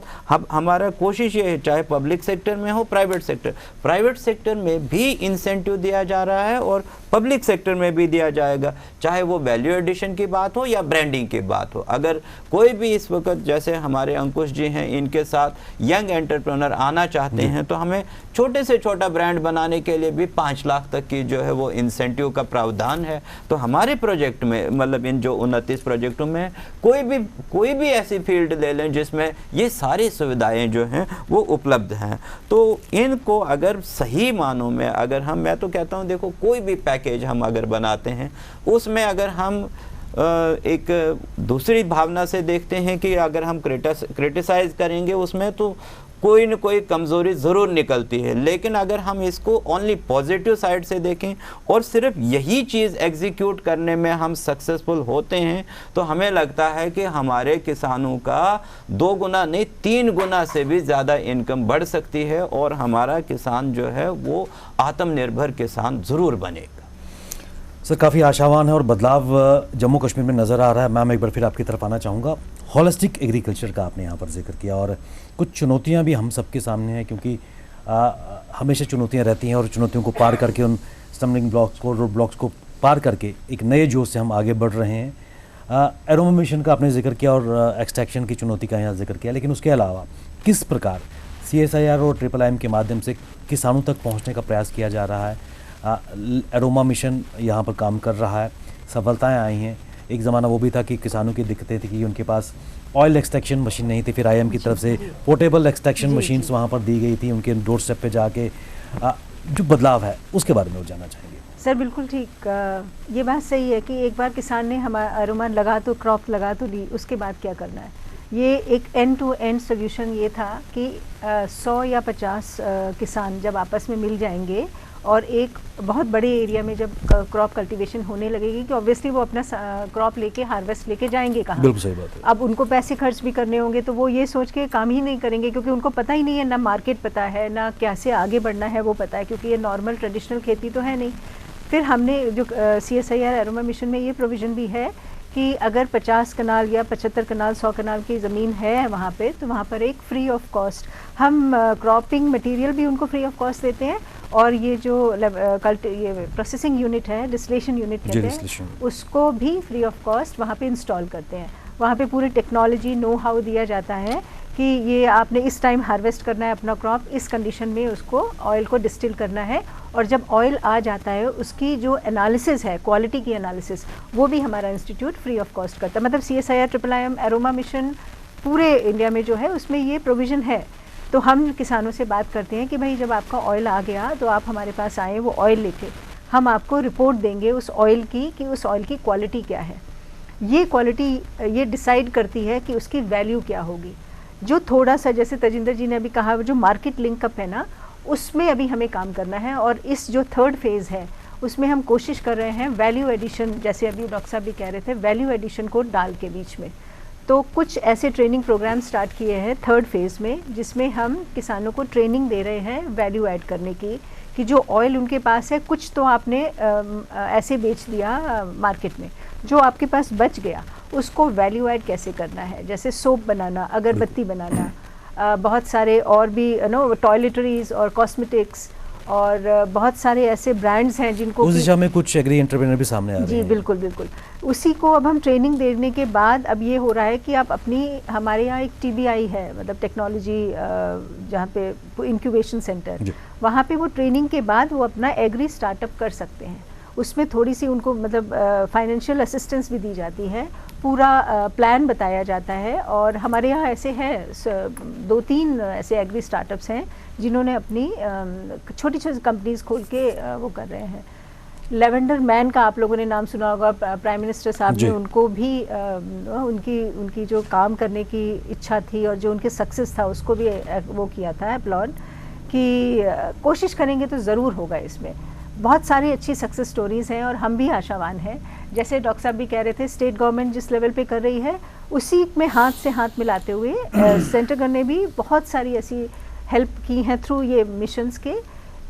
हमारा कोशिश ये है, चाहे पब्लिक सेक्टर में हो प्राइवेट सेक्टर में भी इंसेंटिव दिया जा रहा है और पब्लिक सेक्टर में भी दिया जाएगा, चाहे वो वैल्यू एडिशन की बात हो या ब्रांडिंग की बात हो। अगर कोई भी इस वक्त जैसे हमारे अंकुश जी हैं, इनके साथ यंग एंटरप्रेन्योर आना चाहते हैं तो हमें छोटे से छोटा ब्रांड बनाने के लिए भी 5 लाख तक की जो है वो इंसेंटिव का प्रावधान है। तो हमारे प्रोजेक्ट में मतलब इन जो 29 प्रोजेक्टों में कोई भी ऐसी फील्ड ले लें जिसमें ये सारी सुविधाएं जो हैं वो उपलब्ध हैं। तो इनको अगर सही मानों में अगर मैं तो कहता हूँ, देखो कोई भी पैकेज हम अगर बनाते हैं उसमें अगर हम एक दूसरी भावना से देखते हैं कि अगर हम क्रिटिसाइज करेंगे उसमें तो कोई न कोई कमज़ोरी ज़रूर निकलती है। लेकिन अगर हम इसको ओनली पॉजिटिव साइड से देखें और सिर्फ यही चीज़ एग्जीक्यूट करने में हम सक्सेसफुल होते हैं तो हमें लगता है कि हमारे किसानों का 2 गुना नहीं 3 गुना से भी ज़्यादा इनकम बढ़ सकती है और हमारा किसान जो है वो आत्मनिर्भर किसान ज़रूर बनेगा। सर काफ़ी आशावान है और बदलाव जम्मू कश्मीर में नज़र आ रहा है। मैम एक बार फिर आपकी तरफ आना चाहूँगा। हॉलिस्टिक एग्रीकल्चर का आपने यहाँ पर जिक्र किया और कुछ चुनौतियाँ भी हम सबके सामने हैं, क्योंकि हमेशा चुनौतियाँ रहती हैं और चुनौतियों को पार करके उन स्टम्बलिंग ब्लॉक्स को, रोड ब्लॉक्स को पार करके एक नए जोश से हम आगे बढ़ रहे हैं। एरोमा मिशन का आपने जिक्र किया और एक्सट्रैक्शन की चुनौती का यहाँ जिक्र किया, लेकिन उसके अलावा किस प्रकार CSIR और IIM के माध्यम से किसानों तक पहुँचने का प्रयास किया जा रहा है? एरोमा मिशन यहाँ पर काम कर रहा है, सफलताएं आई हैं। एक ज़माना वो भी था कि किसानों की दिक्कतें थी कि उनके पास ऑयल एक्सट्रैक्शन मशीन नहीं थी, फिर IIM की तरफ से पोर्टेबल एक्सट्रैक्शन मशीन्स वहाँ पर दी गई थी उनके डोर स्टेप पे जाके। जो बदलाव है उसके बारे में वो जानना चाहेंगे। सर बिल्कुल ठीक, ये बात सही है कि एक बार किसान ने हमारा एरोमा लगा तो क्रॉप लगा तो ली, उसके बाद क्या करना है। ये एक एंड टू एंड सोल्यूशन ये था कि 100 या 50 किसान जब आपस में मिल जाएंगे और एक बहुत बड़े एरिया में जब क्रॉप कल्टीवेशन होने लगेगी कि ऑब्वियसली वो अपना क्रॉप लेके हार्वेस्ट लेके जाएंगे कहाँ। बिल्कुल सही बात है। अब उनको पैसे खर्च भी करने होंगे तो वो ये सोच के काम ही नहीं करेंगे, क्योंकि उनको पता ही नहीं है, ना मार्केट पता है, ना कैसे आगे बढ़ना है वो पता है, क्योंकि ये नॉर्मल ट्रेडिशनल खेती तो है नहीं। फिर हमने जो CSIR एरोमा मिशन में ये प्रोविज़न भी है कि अगर 50 कनाल या 75 कनाल 100 कनाल की ज़मीन है वहाँ पे, तो वहाँ पर एक फ्री ऑफ कॉस्ट हम क्रॉपिंग मटेरियल भी उनको फ्री ऑफ कॉस्ट देते हैं और ये जो ये प्रोसेसिंग यूनिट है, डिस्टिलेशन यूनिट कहते हैं, उसको भी फ्री ऑफ कॉस्ट वहाँ पे इंस्टॉल करते हैं। वहाँ पे पूरी टेक्नोलॉजी नो हाउ दिया जाता है कि ये आपने इस टाइम हार्वेस्ट करना है अपना क्रॉप, इस कंडीशन में उसको ऑयल को डिस्टिल करना है, और जब ऑयल आ जाता है उसकी जो एनालिसिस है, क्वालिटी की एनालिसिस, वो भी हमारा इंस्टीट्यूट फ्री ऑफ कॉस्ट करता है। मतलब CSIR IIM एरोमा मिशन पूरे इंडिया में जो है उसमें ये प्रोविज़न है। तो हम किसानों से बात करते हैं कि भाई जब आपका ऑयल आ गया तो आप हमारे पास आएँ वो ऑयल लेके, हम आपको रिपोर्ट देंगे उस ऑयल की कि उस ऑयल की क्वालिटी क्या है। ये क्वालिटी ये डिसाइड करती है कि उसकी वैल्यू क्या होगी। जो थोड़ा सा, जैसे तजिंदर जी ने अभी कहा, जो मार्केट लिंकअप है ना, उसमें अभी हमें काम करना है। और इस जो 3rd फेज़ है उसमें हम कोशिश कर रहे हैं वैल्यू एडिशन, जैसे अभी डॉक्टर साहब भी कह रहे थे, वैल्यू एडिशन को डाल के बीच में। तो कुछ ऐसे ट्रेनिंग प्रोग्राम स्टार्ट किए हैं 3rd फेज़ में, जिसमें हम किसानों को ट्रेनिंग दे रहे हैं वैल्यू ऐड करने की, कि जो ऑयल उनके पास है कुछ तो आपने ऐसे बेच दिया मार्केट में, जो आपके पास बच गया उसको वैल्यू ऐड कैसे करना है। जैसे सोप बनाना, अगरबत्ती बनाना, बहुत सारे और भी टॉयलेटरीज और कॉस्मेटिक्स और बहुत सारे ऐसे ब्रांड्स हैं जिनको उस दिशा में कुछ एग्री एंटरप्रेन्योर भी सामने आ रहे हैं। जी बिल्कुल बिल्कुल। उसी को अब हम ट्रेनिंग देने के बाद अब ये हो रहा है कि आप अपनी, हमारे यहाँ एक TBI है, मतलब टेक्नोलॉजी जहाँ पे इंक्यूबेशन सेंटर, वहाँ पे वो ट्रेनिंग के बाद वो अपना एग्री स्टार्टअप कर सकते हैं। उसमें थोड़ी सी उनको मतलब फाइनेंशियल असिस्टेंस भी दी जाती है, पूरा प्लान बताया जाता है। और हमारे यहाँ ऐसे हैं 2-3 ऐसे एग्री स्टार्टअप्स हैं जिन्होंने अपनी छोटी छोटी कंपनीज खोल के वो कर रहे हैं। लेवेंडर मैन का आप लोगों ने नाम सुना होगा, प्राइम मिनिस्टर साहब ने उनको भी उनकी जो काम करने की इच्छा थी और जो उनके सक्सेस था उसको भी वो किया था अपलॉड, कि कोशिश करेंगे तो ज़रूर होगा। इसमें बहुत सारी अच्छी सक्सेस स्टोरीज़ हैं और हम भी आशावान हैं। जैसे डॉक्टर साहब भी कह रहे थे, स्टेट गवर्नमेंट जिस लेवल पे कर रही है उसी में हाथ से हाथ मिलाते हुए सेंटर गवर्नमेंट ने भी बहुत सारी ऐसी हेल्प की हैं थ्रू ये मिशंस के,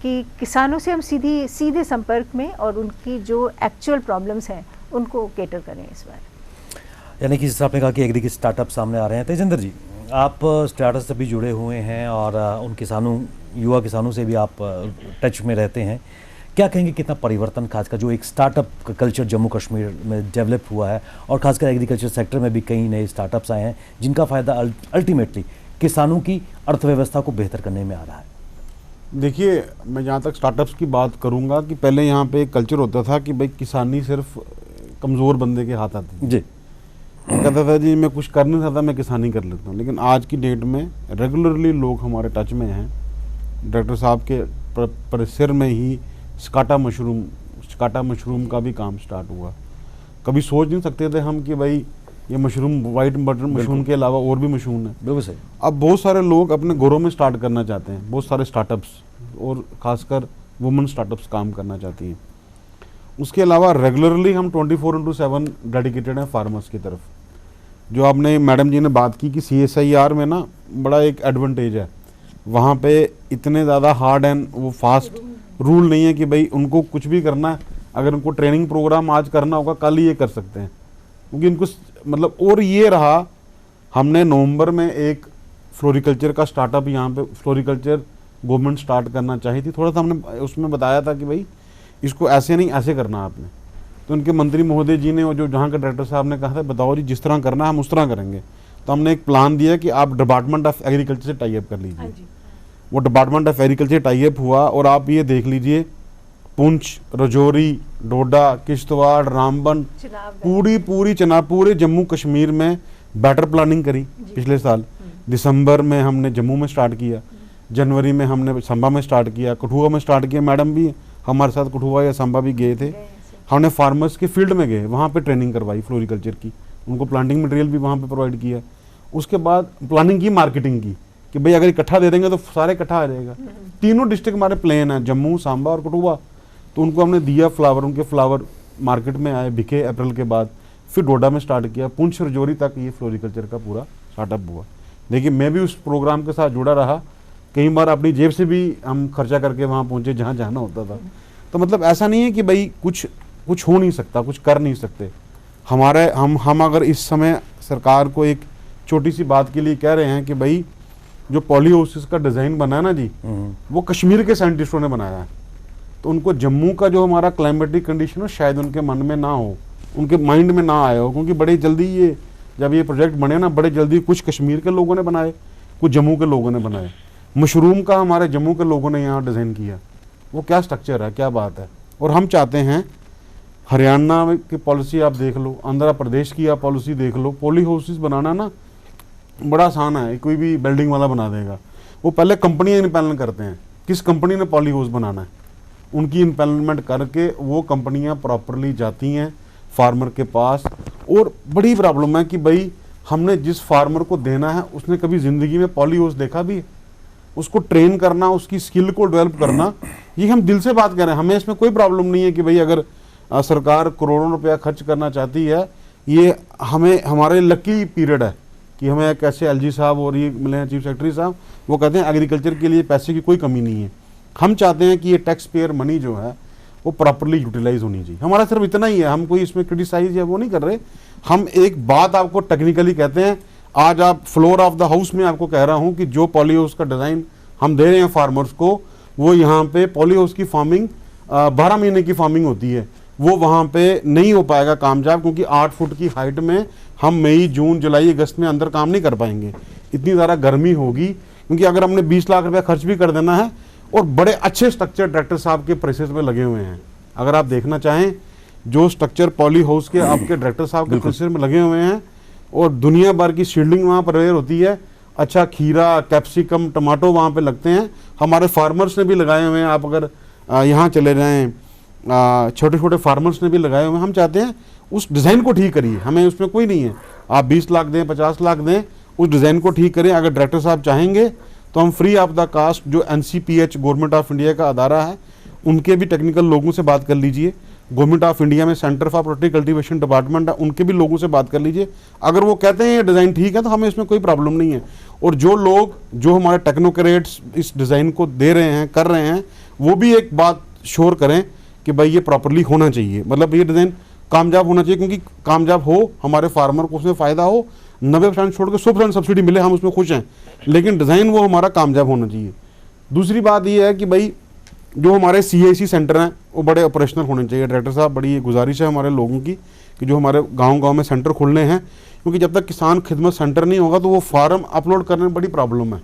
कि किसानों से हम सीधे संपर्क में और उनकी जो एक्चुअल प्रॉब्लम्स हैं उनको केटर करें इस बार। यानी कि जिस आपने कहा कि एग्री के स्टार्टअप सामने आ रहे हैं। तेजिंदर जी, आप स्टार्टअप से भी जुड़े हुए हैं और उन किसानों, युवा किसानों से भी आप टच में रहते हैं, क्या कहेंगे कितना परिवर्तन खासकर जो एक स्टार्टअप का कल्चर जम्मू कश्मीर में डेवलप हुआ है और खासकर एग्रीकल्चर सेक्टर में भी कई नए स्टार्टअप्स आए हैं जिनका फ़ायदा अल्टीमेटली किसानों की अर्थव्यवस्था को बेहतर करने में आ रहा है? देखिए, मैं जहाँ तक स्टार्टअप्स की बात करूँगा कि पहले यहाँ पे एक कल्चर होता था कि भाई किसानी सिर्फ कमज़ोर बंदे के हाथ आती थी। जी। वो कहता था जी मैं कुछ कर नहीं सकता, मैं किसानी कर लेता हूँ। लेकिन आज की डेट में रेगुलरली लोग हमारे टच में हैं। डॉक्टर साहब के परिसर में ही स्काटा मशरूम का भी काम स्टार्ट हुआ। कभी सोच नहीं सकते थे हम कि भाई ये मशरूम, वाइट बटन मशरूम के अलावा और भी मशरूम है। बिल्कुल सही। अब बहुत सारे लोग अपने घरों में स्टार्ट करना चाहते हैं, बहुत सारे स्टार्टअप्स, और खासकर वुमेन स्टार्टअप्स काम करना चाहती हैं। उसके अलावा रेगुलरली हम 24/7 डेडिकेटेड हैं फार्मर्स की तरफ। जो आपने मैडम जी ने बात की कि CSIR में ना बड़ा एक एडवांटेज है, वहाँ पे इतने ज़्यादा हार्ड एंड वो फास्ट रूल नहीं है कि भाई उनको कुछ भी करना है, अगर उनको ट्रेनिंग प्रोग्राम आज करना होगा कल ही ये कर सकते हैं, क्योंकि इनको मतलब। और ये रहा, हमने नवंबर में एक फ्लोरिकल्चर का स्टार्टअप यहाँ पे, फ्लोरिकल्चर गवर्नमेंट स्टार्ट करना चाहिए थी। थोड़ा सा हमने उसमें बताया था कि भाई इसको ऐसे नहीं ऐसे करना आपने। तो उनके मंत्री महोदय जी ने और जो जहाँ के डायरेक्टर साहब ने कहा था बताओ जी जिस तरह करना है हम उस तरह करेंगे। तो हमने एक प्लान दिया कि आप डिपार्टमेंट ऑफ एग्रीकल्चर से टाई अप कर लीजिए। वो department of agriculture tie up हुआ और आप ये देख लीजिए पुंछ, रजौरी, डोडा, किश्तवाड़, रामबन, पूरी चनाब, पूरे जम्मू कश्मीर में बेटर प्लानिंग करी। पिछले साल दिसंबर में हमने जम्मू में स्टार्ट किया, जनवरी में हमने संबा में स्टार्ट किया, कठुआ में स्टार्ट किया। मैडम भी हमारे साथ कठुआ या संबा भी गए थे। हमने फार्मर्स के फील्ड में गए, वहाँ पे ट्रेनिंग करवाई फ्लोरिकल्चर की, उनको प्लांटिंग मटेरियल भी वहाँ पे प्रोवाइड किया। उसके बाद प्लानिंग की, मार्केटिंग की कि भाई अगर इकट्ठा दे देंगे तो सारे इकट्ठा आ जाएगा। तीनों डिस्ट्रिक्ट हमारे प्लेन हैं, जम्मू, सांबा और कठुआ। तो उनको हमने दिया फ्लावर, उनके फ्लावर मार्केट में आए, बिके अप्रैल के बाद। फिर डोडा में स्टार्ट किया, पुंछ रजौरी तक ये फ्लोरिकल्चर का पूरा स्टार्टअप हुआ। देखिए, मैं भी उस प्रोग्राम के साथ जुड़ा रहा, कई बार अपनी जेब से भी हम खर्चा करके वहाँ पहुँचे जहाँ जाना होता था। तो मतलब ऐसा नहीं है कि भाई कुछ हो नहीं सकता, कुछ कर नहीं सकते। हम अगर इस समय सरकार को एक छोटी सी बात के लिए कह रहे हैं कि भाई जो पॉली हाउसेस का डिज़ाइन बना है ना जी, वो कश्मीर के साइंटिस्टों ने बनाया है। तो उनको जम्मू का जो हमारा क्लाइमेटिक कंडीशन है शायद उनके मन में ना हो, उनके माइंड में ना आया हो, क्योंकि बड़े जल्दी ये जब ये प्रोजेक्ट बने ना, बड़े जल्दी कुछ कश्मीर के लोगों ने बनाए, कुछ जम्मू के लोगों ने बनाए। मशरूम का हमारे जम्मू के लोगों ने यहाँ डिज़ाइन किया। वो क्या स्ट्रक्चर है, क्या बात है। और हम चाहते हैं हरियाणा की पॉलिसी आप देख लो, आंध्र प्रदेश की आप पॉलिसी देख लो, पॉली हाउसेस बनाना ना बड़ा आसान है, कोई भी बिल्डिंग वाला बना देगा। वो पहले कंपनियां इम्पैनल करते हैं, किस कंपनी ने पॉली हाउस बनाना है, उनकी इम्पैनलमेंट करके वो कंपनियां प्रॉपरली जाती हैं फार्मर के पास। और बड़ी प्रॉब्लम है कि भाई हमने जिस फार्मर को देना है उसने कभी ज़िंदगी में पॉली हाउस देखा भी है? उसको ट्रेन करना, उसकी स्किल को डेवलप करना, ये हम दिल से बात कर रहे हैं। हमें इसमें कोई प्रॉब्लम नहीं है कि भाई अगर सरकार करोड़ों रुपया खर्च करना चाहती है, ये हमें हमारे लकी पीरियड है कि हमें एक ऐसे LG साहब और ये मिले हैं चीफ सेक्रेटरी साहब, वो कहते हैं एग्रीकल्चर के लिए पैसे की कोई कमी नहीं है। हम चाहते हैं कि ये टैक्स पेयर मनी जो है वो प्रॉपरली यूटिलाइज होनी चाहिए। हमारा सिर्फ इतना ही है, हम कोई इसमें क्रिटिसाइज या वो नहीं कर रहे। हम एक बात आपको टेक्निकली कहते हैं, आज आप फ्लोर ऑफ द हाउस में आपको कह रहा हूँ कि जो पॉली हाउस का डिज़ाइन हम दे रहे हैं फार्मर्स को, वो यहाँ पे पॉली हाउस की फार्मिंग 12 महीने की फार्मिंग होती है, वो वहाँ पे नहीं हो पाएगा कामयाब, क्योंकि 8 फुट की हाइट में हम मई, जून, जुलाई, अगस्त में अंदर काम नहीं कर पाएंगे। इतनी ज़्यादा गर्मी होगी, क्योंकि अगर हमने 20 लाख रुपया खर्च भी कर देना है, और बड़े अच्छे स्ट्रक्चर डायरेक्टर साहब के प्रोसेस में लगे हुए हैं। अगर आप देखना चाहें जो स्ट्रक्चर पॉली हाउस के आपके डायरेक्टर साहब के प्रोसेस में लगे हुए हैं, और दुनिया भर की सीडलिंग वहाँ पर अवेयर होती है। अच्छा, खीरा, कैप्सिकम, टमाटो वहाँ पे लगते हैं, हमारे फार्मर्स ने भी लगाए हुए हैं। आप अगर यहाँ चले जाएँ, छोटे छोटे फार्मर्स ने भी लगाए हुए हैं। हम चाहते हैं उस डिज़ाइन को ठीक करिए, हमें उसमें कोई नहीं है, आप 20 लाख दें, 50 लाख दें, उस डिज़ाइन को ठीक करें। अगर डायरेक्टर साहब चाहेंगे तो हम फ्री ऑफ द कास्ट, जो NCPH गवर्नमेंट ऑफ इंडिया का अदारा है, उनके भी टेक्निकल लोगों से बात कर लीजिए। गवर्नमेंट ऑफ इंडिया में centre for protective cultivation department है, उनके भी लोगों से बात कर लीजिए। अगर वो कहते हैं ये डिज़ाइन ठीक है तो हमें इसमें कोई प्रॉब्लम नहीं है। और जो लोग, जो हमारे टेक्नोक्रेट्स इस डिज़ाइन को दे रहे हैं, कर रहे हैं, वो भी एक बात श्योर करें कि भाई ये प्रॉपरली होना चाहिए, मतलब ये डिज़ाइन कामयाब होना चाहिए, क्योंकि कामयाब हो, हमारे फार्मर को उसमें फ़ायदा हो, 90% छोड़ के 100% सब्सिडी मिले, हम उसमें खुश हैं, लेकिन डिज़ाइन वो हमारा कामयाब होना चाहिए। दूसरी बात ये है कि भाई जो हमारे CIC सेंटर हैं वो बड़े ऑपरेशनल होने चाहिए। डायरेक्टर साहब, बड़ी गुजारिश है हमारे लोगों की कि जो हमारे गांव-गांव में सेंटर खुलने हैं, क्योंकि जब तक किसान खिदमत सेंटर नहीं होगा तो वो फार्म अपलोड करने में बड़ी प्रॉब्लम है।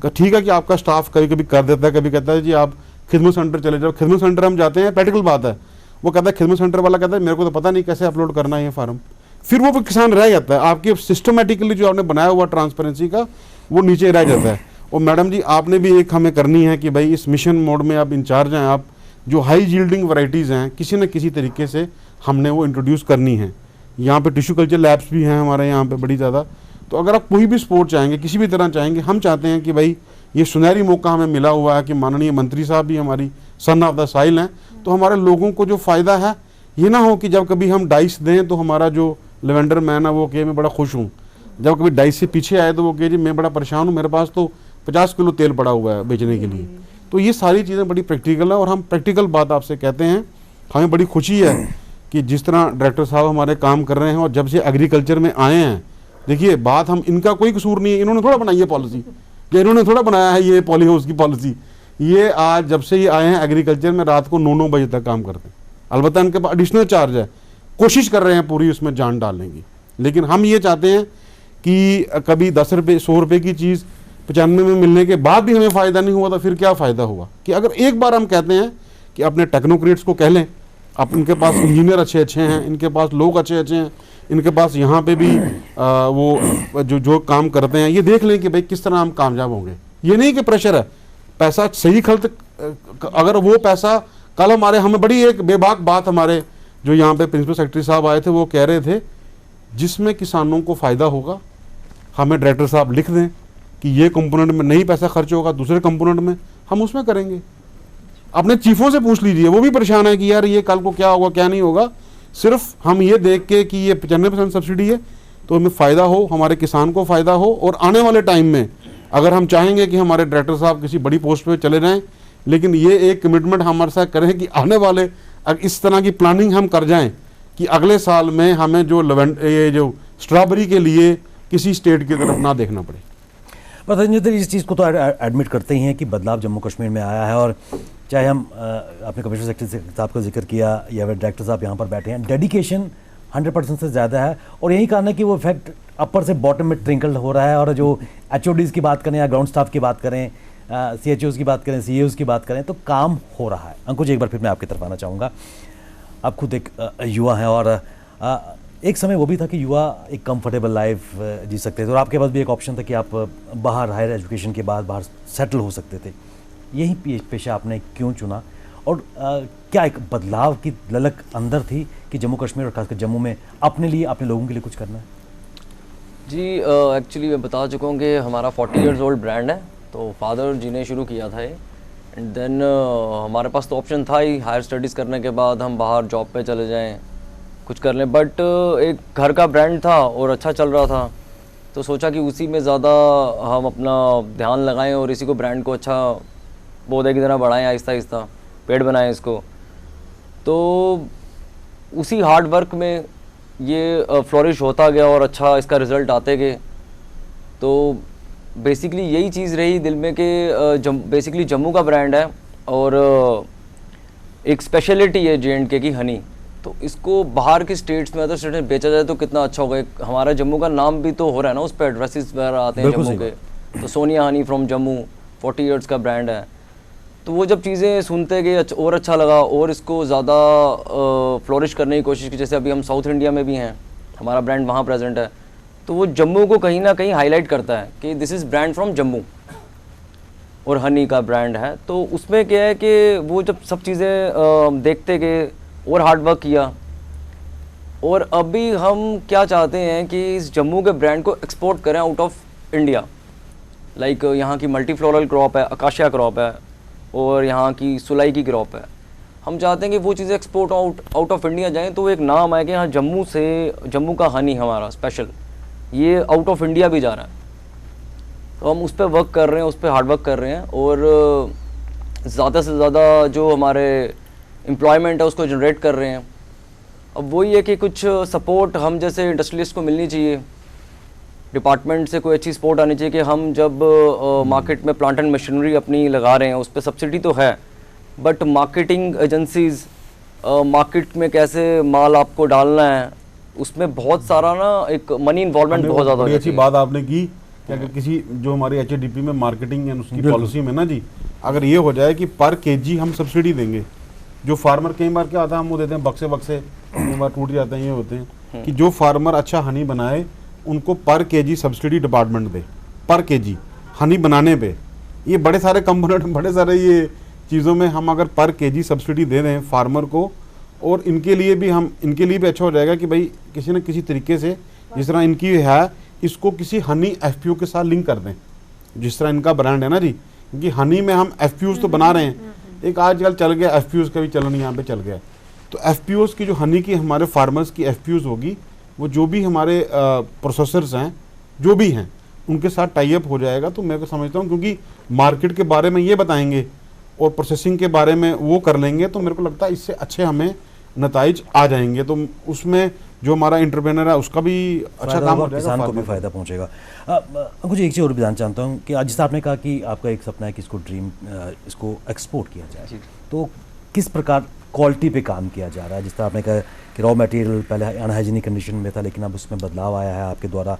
ठीक है कि आपका स्टाफ कभी कभी कर देता है, कभी कहता है जी आप खिदमत सेंटर चले जाओ। खिदमत सेंटर हम जाते हैं, प्रैक्टिकल बात है, वो कहता है खिदमत सेंटर वाला कहता है मेरे को तो पता नहीं कैसे अपलोड करना है ये फार्म, फिर वो किसान रह जाता है। आपके सिस्टमेटिकली जो आपने बनाया हुआ ट्रांसपेरेंसी का वो नीचे रह जाता है। और मैडम जी आपने भी एक हमें करनी है कि भाई इस मिशन मोड में आप इंचार्ज हैं, आप जो हाई यील्डिंग वैरायटीज़ हैं किसी न किसी तरीके से हमने वो इंट्रोड्यूस करनी है। यहाँ पे टिश्यू कल्चर लैब्स भी हैं हमारे यहाँ पे बड़ी ज़्यादा। तो अगर आप कोई भी स्पोर्ट चाहेंगे, किसी भी तरह चाहेंगे, हम चाहते हैं कि भाई ये सुनहरी मौका हमें मिला हुआ है कि माननीय मंत्री साहब भी हमारी सन ऑफ द साइल हैं, तो हमारे लोगों को जो फ़ायदा है ये ना हो कि जब कभी हम डाइस दें तो हमारा जो लेवेंडर मैन है वो कहे मैं बड़ा खुश हूँ, जब कभी डाइस से पीछे आए तो वो कहे जी मैं बड़ा परेशान हूँ, मेरे पास तो 50 किलो तेल पड़ा हुआ है बेचने के लिए। तो ये सारी चीज़ें बड़ी प्रैक्टिकल है और हम प्रैक्टिकल बात आपसे कहते हैं। हमें बड़ी खुशी है कि जिस तरह डायरेक्टर साहब हमारे काम कर रहे हैं और जब से एग्रीकल्चर में आए हैं, देखिए बात हम इनका कोई कसूर नहीं है, इन्होंने थोड़ा बनाई है पॉलिसी, या इन्होंने थोड़ा बनाया है ये पॉली हाउस की पॉलिसी। ये आज जब से ये आए हैं एग्रीकल्चर में रात को 9-9 बजे तक काम करते हैं। अलबत्ता इनके पास एडिशनल चार्ज है, कोशिश कर रहे हैं पूरी उसमें जान डालने की, लेकिन हम ये चाहते हैं कि कभी 10 रुपये 100 रुपये की चीज़ 95 में मिलने के बाद भी हमें फ़ायदा नहीं हुआ तो फिर क्या फ़ायदा हुआ। कि अगर एक बार हम कहते हैं कि अपने टेक्नोक्रेट्स को कह लें, अब इनके पास इंजीनियर अच्छे अच्छे हैं, इनके पास लोग अच्छे अच्छे हैं, इनके पास यहाँ पे भी वो जो काम करते हैं, ये देख लें कि भाई किस तरह हम कामयाब होंगे। ये नहीं कि प्रेशर है, पैसा सही खर्च, अगर वो पैसा कल हमें बड़ी एक बेबाक बात हमारे जो यहाँ पे प्रिंसिपल सेक्रेटरी साहब आए थे वो कह रहे थे जिसमें किसानों को फ़ायदा होगा हमें डायरेक्टर साहब लिख दें कि ये कंपोनेंट में नहीं पैसा खर्च होगा, दूसरे कंपोनेंट में हम उसमें करेंगे। अपने चीफों से पूछ लीजिए, वो भी परेशान है कि यार ये कल को क्या होगा क्या नहीं होगा। सिर्फ हम ये देख के कि ये 95% सब्सिडी है तो हमें फ़ायदा हो, हमारे किसान को फ़ायदा हो, और आने वाले टाइम में अगर हम चाहेंगे कि हमारे डायरेक्टर साहब किसी बड़ी पोस्ट पे चले जाएं, लेकिन ये एक कमिटमेंट हमारे साथ करें कि आने वाले इस तरह की प्लानिंग हम कर जाएं कि अगले साल में हमें ये जो स्ट्रॉबेरी के लिए किसी स्टेट की तरफ ना देखना पड़े। प्रधानमंत्री जी इस चीज़ को तो एडमिट करते ही हैं कि बदलाव जम्मू कश्मीर में आया है, और चाहे हम अपने कमिश्नर सेक्रेटरी साहब का जिक्र किया या फिर डायरेक्टर साहब यहाँ पर बैठे हैं, डेडिकेशन 100% से ज़्यादा है। और यही कारण है कि वो इफेक्ट अपर से बॉटम में ट्रिंकल हो रहा है। और जो HODs की बात करें या ग्राउंड स्टाफ की बात करें, CHOs की बात करें, CAOs की बात करें, तो काम हो रहा है। अंकुश जी एक बार फिर मैं आपकी तरफ आना चाहूँगा। आप खुद एक युवा हैं और एक समय वो भी था कि युवा एक कंफर्टेबल लाइफ जी सकते थे और आपके पास भी एक ऑप्शन था कि आप बाहर हायर एजुकेशन के बाद बाहर सेटल हो सकते थे। यही पेशा आपने क्यों चुना, और क्या एक बदलाव की ललक अंदर थी कि जम्मू कश्मीर और खासकर जम्मू में अपने लिए, अपने लोगों के लिए कुछ करना है? जी एक्चुअली मैं बता चुका हूँ कि हमारा 40 इयर्स ओल्ड ब्रांड है, तो फादर जी ने शुरू किया था ये। एंड देन हमारे पास तो ऑप्शन था ही, हायर स्टडीज़ करने के बाद हम बाहर जॉब पे चले जाएं, कुछ कर लें, बट एक घर का ब्रांड था और अच्छा चल रहा था, तो सोचा कि उसी में ज़्यादा हम अपना ध्यान लगाएं और इसी को ब्रांड को अच्छा पौधे की तरह बढ़ाएं, आहिस्ता आहिस्ता पेड़ बनाएं इसको। तो उसी हार्ड वर्क में ये फ्लोरिश होता गया और अच्छा इसका रिज़ल्ट आते गए। तो बेसिकली यही चीज़ रही दिल में कि बेसिकली जम्मू का ब्रांड है और एक स्पेशलिटी है J&K की हनी, तो इसको बाहर की स्टेट्स में, अदर स्टेट्स में बेचा जाए तो कितना अच्छा होगा। हमारा जम्मू का नाम भी तो हो रहा है ना, उस पर एड्रेसेस वगैरह आते हैं जम्मू के, तो Sonia honey from Jammu 40 years का ब्रांड है। तो वो जब चीज़ें सुनते गए और अच्छा लगा और इसको ज़्यादा फ्लोरिश करने की कोशिश की। जैसे अभी हम साउथ इंडिया में भी हैं, हमारा ब्रांड वहाँ प्रेजेंट है, तो वो जम्मू को कहीं ना कहीं हाईलाइट करता है कि this is brand from Jammu और हनी का ब्रांड है। तो उसमें क्या है कि वो जब सब चीज़ें देखते गए और हार्ड वर्क किया, और अभी हम क्या चाहते हैं कि इस जम्मू के ब्रांड को एक्सपोर्ट करें आउट ऑफ इंडिया। लाइक यहाँ की मल्टी फ्लोरल क्रॉप है, अकाशिया क्रॉप है, और यहाँ की सुलाई की क्रॉप है। हम चाहते हैं कि वो चीज़ें एक्सपोर्ट आउट ऑफ इंडिया जाएँ, तो एक नाम आए कि हाँ जम्मू का हनी हमारा स्पेशल ये आउट ऑफ इंडिया भी जा रहा है। तो हम उस पर वर्क कर रहे हैं, उस पर हार्ड वर्क कर रहे हैं, और ज़्यादा से ज़्यादा जो हमारे एम्प्लॉयमेंट है उसको जनरेट कर रहे हैं। अब वही है कि कुछ सपोर्ट हम जैसे इंडस्ट्रियलिस्ट को मिलनी चाहिए, डिपार्टमेंट से कोई अच्छी सपोर्ट आनी चाहिए कि हम जब मार्केट में प्लांट एंड मशीनरी अपनी लगा रहे हैं, उस पर सब्सिडी तो है, बट मार्केटिंग एजेंसीज़ मार्केट में कैसे माल आपको डालना है, उसमें बहुत सारा ना एक मनी इन्वॉल्वमेंट बहुत ज़्यादा हो जाती है। अच्छी बात आपने की कि अगर किसी जो हमारी HADP में मार्केटिंग एंड उसकी पॉलिसी में ना जी, अगर ये हो जाए कि पर केजी हम सब्सिडी देंगे, जो फार्मर कई बार क्या होता है हम वो देते हैं बक्से बक्से, कई बार टूट जाते हैं, ये होते हैं कि जो फार्मर अच्छा हनी बनाए उनको पर केजी सब्सिडी डिपार्टमेंट दे, पर केजी हनी बनाने पे। ये बड़े सारे कंपोनेंट, बड़े सारे ये चीज़ों में हम अगर पर केजी सब्सिडी दे रहे हैं फार्मर को, और इनके लिए भी अच्छा हो जाएगा कि भाई किसी न किसी तरीके से जिस तरह इनकी है इसको किसी हनी FPO के साथ लिंक कर दें, जिस तरह इनका ब्रांड है ना जी, क्योंकि हनी में हम FPOs तो बना रहे हैं, एक आजकल चल गया FPOs का भी चलन यहाँ पे चल गया। तो FPOs की जो हनी की हमारे फार्मर्स की FPOs होगी, वो जो भी हमारे प्रोसेसर्स हैं जो भी हैं उनके साथ टाई अप हो जाएगा। तो मैं को समझता हूँ क्योंकि मार्केट के बारे में ये बताएंगे और प्रोसेसिंग के बारे में वो कर लेंगे, तो मेरे को लगता है इससे अच्छे हमें नताइज आ जाएंगे। तो उसमें जो हमारा इंटरप्रेनर है उसका भी अच्छा काम हो जाएगा, किसान को भी फायदा पहुंचेगा। अंकुर जी, एक चीज़ और भी जानना चाहता हूँ कि आज जैसे आपने कहा कि आपका एक सपना है कि इसको एक्सपोर्ट किया जाए, तो किस प्रकार क्वालिटी पे काम किया जा रहा है? जिस तरह आपने कहा कि रॉ मटेरियल पहले अनहाइजीनिक कंडीशन में था, लेकिन अब उसमें बदलाव आया है आपके द्वारा,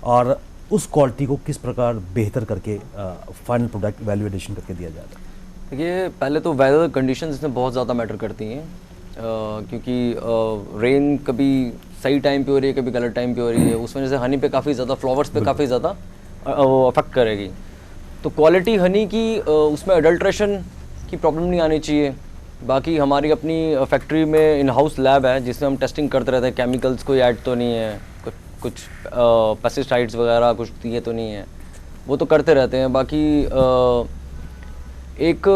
और उस क्वालिटी को किस प्रकार बेहतर करके फाइनल प्रोडक्ट वैल्यू एडिशन करके दिया जाता है? देखिए, पहले तो वेदर कंडीशंस इसमें बहुत ज़्यादा मैटर करती हैं, क्योंकि रेन कभी सही टाइम पे हो रही है, कभी गलत टाइम पे हो रही है, उस वजह से हनी पे काफ़ी ज़्यादा, फ्लावर्स पे काफ़ी ज़्यादा वो अफेक्ट करेगी। तो क्वालिटी हनी की उसमें अडल्ट्रेशन की प्रॉब्लम नहीं आनी चाहिए। बाकी हमारी अपनी फैक्ट्री में इन हाउस लैब है जिसमें हम टेस्टिंग करते रहते हैं, केमिकल्स कोई ऐड तो नहीं है, कुछ पेस्टिसाइड्स वगैरह कुछ ये तो नहीं है, वो तो करते रहते हैं। बाकी एक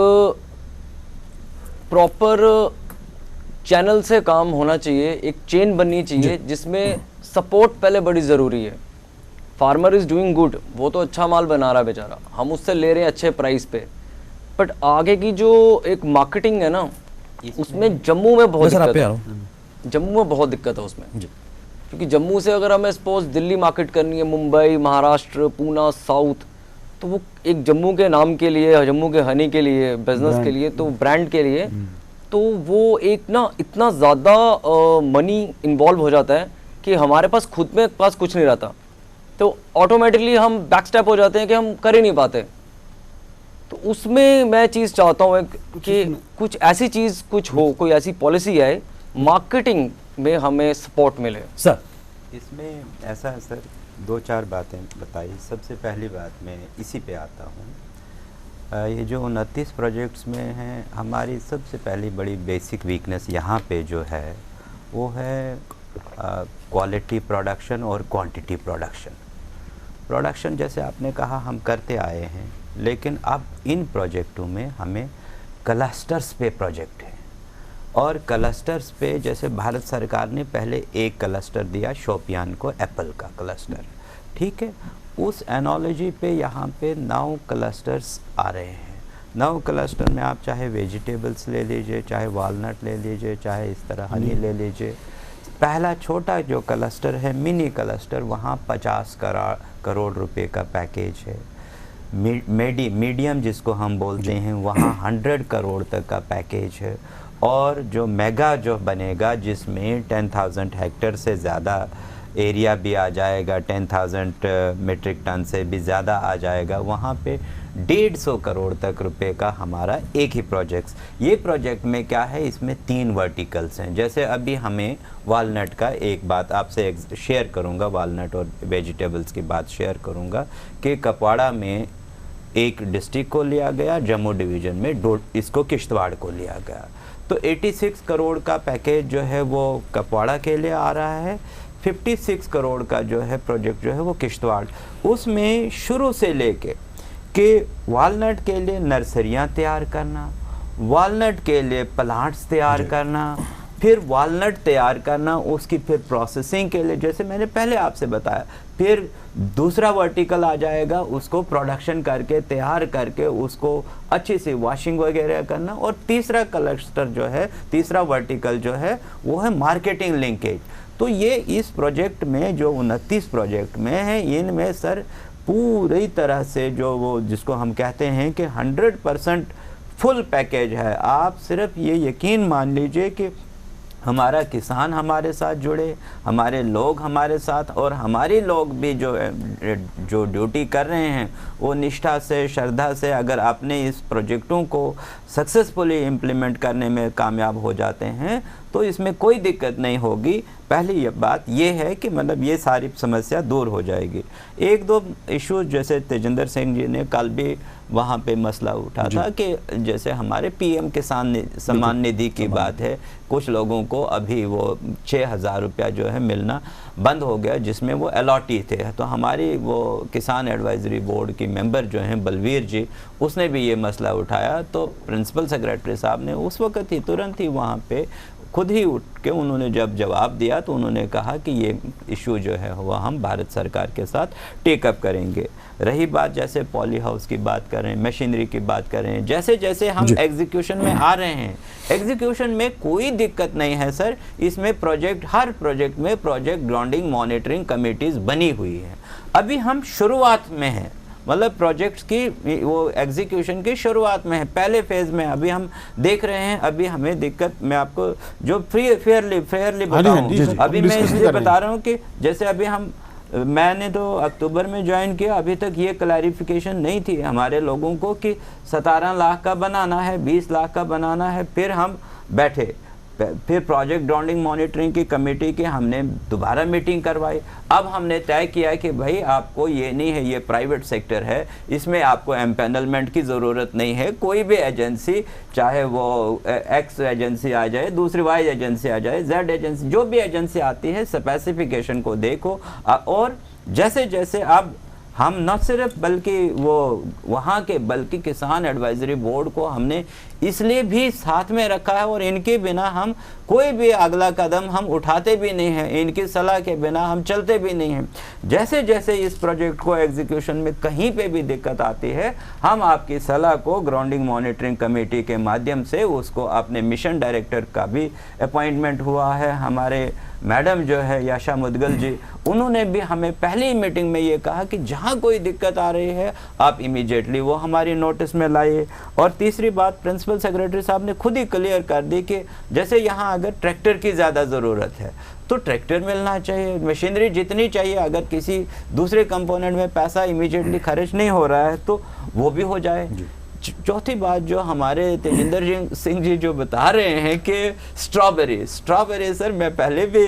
प्रॉपर चैनल से काम होना चाहिए, एक चेन बननी चाहिए जिसमें सपोर्ट पहले बड़ी ज़रूरी है। फार्मर इज़ डूइंग गुड, वो तो अच्छा माल बना रहा है बेचारा, हम उससे ले रहे हैं अच्छे प्राइस पे, बट आगे की जो एक मार्केटिंग है ना, उसमें जम्मू में बहुत दिक्कत है। जम्मू में बहुत दिक्कत है उसमें, क्योंकि जम्मू से अगर हमें सपोज दिल्ली मार्केट करनी है, मुंबई, महाराष्ट्र, पूना, साउथ, तो वो एक जम्मू के नाम के लिए, जम्मू के हनी के लिए, बिजनेस के लिए, तो ब्रांड के लिए, तो वो एक ना इतना ज़्यादा मनी इन्वॉल्व हो जाता है कि हमारे पास खुद में पास कुछ नहीं रहता, तो ऑटोमेटिकली हम बैक स्टेप हो जाते हैं कि हम कर ही नहीं पाते। तो उसमें मैं चीज़ चाहता हूँ कि कुछ ऐसी चीज़ कुछ हो, कोई ऐसी पॉलिसी आए, मार्केटिंग में हमें सपोर्ट मिले। सर इसमें ऐसा है सर, 2-4 बातें बताई। सबसे पहली बात मैं इसी पे आता हूँ, ये जो 29 प्रोजेक्ट्स में हैं, हमारी सबसे पहली बड़ी बेसिक वीकनेस यहाँ पे जो है वो है क्वालिटी प्रोडक्शन और क्वांटिटी प्रोडक्शन जैसे आपने कहा हम करते आए हैं, लेकिन अब इन प्रोजेक्टों में हमें क्लस्टर्स पे प्रोजेक्ट है, और क्लस्टर्स पे जैसे भारत सरकार ने पहले एक क्लस्टर दिया शोपियान को, एप्पल का क्लस्टर, ठीक है, उस एनोलॉजी पे यहाँ पे 9 क्लस्टर्स आ रहे हैं। 9 क्लस्टर में आप चाहे वेजिटेबल्स ले लीजिए, चाहे वालनट ले लीजिए, चाहे इस तरह हनी ले लीजिए। पहला छोटा जो क्लस्टर है, मिनी क्लस्टर, वहाँ 50 करोड़ रुपए का पैकेज है। मीडियम जिसको हम बोलते हैं, वहाँ 100 करोड़ तक का पैकेज है। और जो मेगा जो बनेगा, जिसमें 10,000 हेक्टेयर से ज़्यादा एरिया भी आ जाएगा, 10,000 मीट्रिक टन से भी ज़्यादा आ जाएगा, वहाँ पे 150 करोड़ तक रुपए का हमारा एक ही प्रोजेक्ट्स। ये प्रोजेक्ट में क्या है, इसमें 3 वर्टिकल्स हैं। जैसे अभी हमें वालनट का एक बात आपसे शेयर करूँगा, वालनट और वेजिटेबल्स की बात शेयर करूँगा कि कपवाड़ा में एक डिस्ट्रिक्ट को लिया गया, जम्मू डिवीज़न में इसको किश्तवाड़ को लिया गया। तो 86 करोड़ का पैकेज जो है वो कपवाड़ा के लिए आ रहा है, 56 करोड़ का जो है प्रोजेक्ट जो है वो किश्तवाड़। उसमें शुरू से लेके कि वालनट के लिए नर्सरियां तैयार करना, वालनट के लिए प्लांट्स तैयार करना, फिर वालनट तैयार करना, उसकी फिर प्रोसेसिंग के लिए, जैसे मैंने पहले आपसे बताया, फिर दूसरा वर्टिकल आ जाएगा, उसको प्रोडक्शन करके तैयार करके उसको अच्छे से वॉशिंग वगैरह करना, और तीसरा क्लस्टर जो है, तीसरा वर्टिकल जो है वो है मार्केटिंग लिंकेज। तो ये इस प्रोजेक्ट में जो 29 प्रोजेक्ट में है, इनमें सर पूरी तरह से जो वो जिसको हम कहते हैं कि 100% फुल पैकेज है। आप सिर्फ ये यकीन मान लीजिए कि हमारा किसान हमारे साथ जुड़े, हमारे लोग हमारे साथ, और हमारी लोग भी जो ड्यूटी कर रहे हैं वो निष्ठा से, श्रद्धा से, अगर आपने इस प्रोजेक्टों को सक्सेसफुली इम्प्लीमेंट करने में कामयाब हो जाते हैं तो इसमें कोई दिक्कत नहीं होगी। पहली ये बात ये है कि मतलब ये सारी समस्या दूर हो जाएगी। एक दो इशू जैसे तेजिंदर सिंह जी ने कल भी वहाँ पे मसला उठा था कि जैसे हमारे पीएम किसान सम्मान निधि की बात है, कुछ लोगों को अभी वो 6,000 रुपया जो है मिलना बंद हो गया, जिसमें वो अलॉटी थे। तो हमारी वो किसान एडवाइजरी बोर्ड की मेंबर जो हैं बलवीर जी, उसने भी ये मसला उठाया। तो प्रिंसिपल सेक्रेटरी साहब ने उस वक्त ही तुरंत ही वहाँ पे खुद ही उठ के उन्होंने जब जवाब दिया तो उन्होंने कहा कि ये इशू जो है वह हम भारत सरकार के साथ टेकअप करेंगे। रही बात जैसे पॉली हाउस की बात करें, मशीनरी की बात करें, जैसे जैसे हम एग्जीक्यूशन में आ रहे हैं, एग्जीक्यूशन में कोई दिक्कत नहीं है सर। इसमें प्रोजेक्ट, हर प्रोजेक्ट में प्रोजेक्ट ग्राउंडिंग मॉनिटरिंग कमेटीज़ बनी हुई है। अभी हम शुरुआत में हैं, मतलब प्रोजेक्ट्स की वो एग्जीक्यूशन की शुरुआत में है, पहले फेज़ में अभी हम देख रहे हैं। अभी हमें दिक्कत, मैं आपको जो फेयरली बताऊं, अभी मैं इसलिए बता रहा हूं कि जैसे अभी मैंने तो अक्टूबर में ज्वाइन किया, अभी तक ये क्लैरिफिकेशन नहीं थी हमारे लोगों को कि 17 लाख का बनाना है, 20 लाख का बनाना है। फिर हम बैठे, फिर प्रोजेक्ट ग्राउंडिंग मॉनिटरिंग की कमेटी की हमने दोबारा मीटिंग करवाई। अब हमने तय किया कि भाई आपको ये नहीं है, ये प्राइवेट सेक्टर है, इसमें आपको एम्पैनलमेंट की ज़रूरत नहीं है। कोई भी एजेंसी, चाहे वो एक्स एजेंसी आ जाए, दूसरी वाई एजेंसी आ जाए, जेड एजेंसी, जो भी एजेंसी आती है, स्पेसिफिकेशन को देखो। और जैसे जैसे अब हम न सिर्फ बल्कि वो वहाँ के, बल्कि किसान एडवाइजरी बोर्ड को हमने इसलिए भी साथ में रखा है, और इनके बिना हम कोई भी अगला कदम हम उठाते भी नहीं हैं, इनकी सलाह के बिना हम चलते भी नहीं हैं। जैसे जैसे इस प्रोजेक्ट को एग्जीक्यूशन में कहीं पे भी दिक्कत आती है, हम आपकी सलाह को ग्राउंडिंग मॉनिटरिंग कमेटी के माध्यम से उसको, अपने मिशन डायरेक्टर का भी अपॉइंटमेंट हुआ है, हमारे मैडम जो है याशा मुदगल जी, उन्होंने भी हमें पहली मीटिंग में ये कहा कि जहाँ कोई दिक्कत आ रही है आप इमीडिएटली वो हमारी नोटिस में लाइए। और तीसरी बात, प्रिंसिपल सेक्रेटरी साहब ने खुद ही क्लियर कर दी कि जैसे यहाँ अगर ट्रैक्टर की ज़्यादा ज़रूरत है तो ट्रैक्टर मिलना चाहिए, मशीनरी जितनी चाहिए, अगर किसी दूसरे कंपोनेंट में पैसा इमीडिएटली खर्च नहीं हो रहा है तो वो भी हो जाए। चौथी बात जो हमारे तेजिंदर सिंह जी जो बता रहे हैं कि स्ट्रॉबेरी सर, मैं पहले भी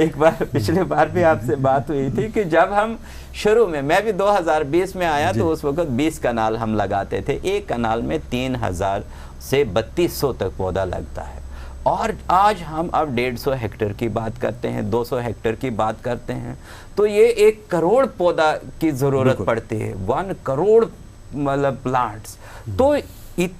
एक बार, पिछले बार भी आपसे बात हुई थी कि जब हम शुरू में, मैं भी 2020 में आया तो उस वक्त 20 कनाल हम लगाते थे, एक कनाल में 3,000 से 3200 तक पौधा लगता है। और आज हम अब 150 हेक्टेयर की बात करते हैं, 200 हेक्टेयर की बात करते हैं, तो ये 1 करोड़ पौधा की ज़रूरत पड़ती है, 1 करोड़ मतलब प्लांट्स। तो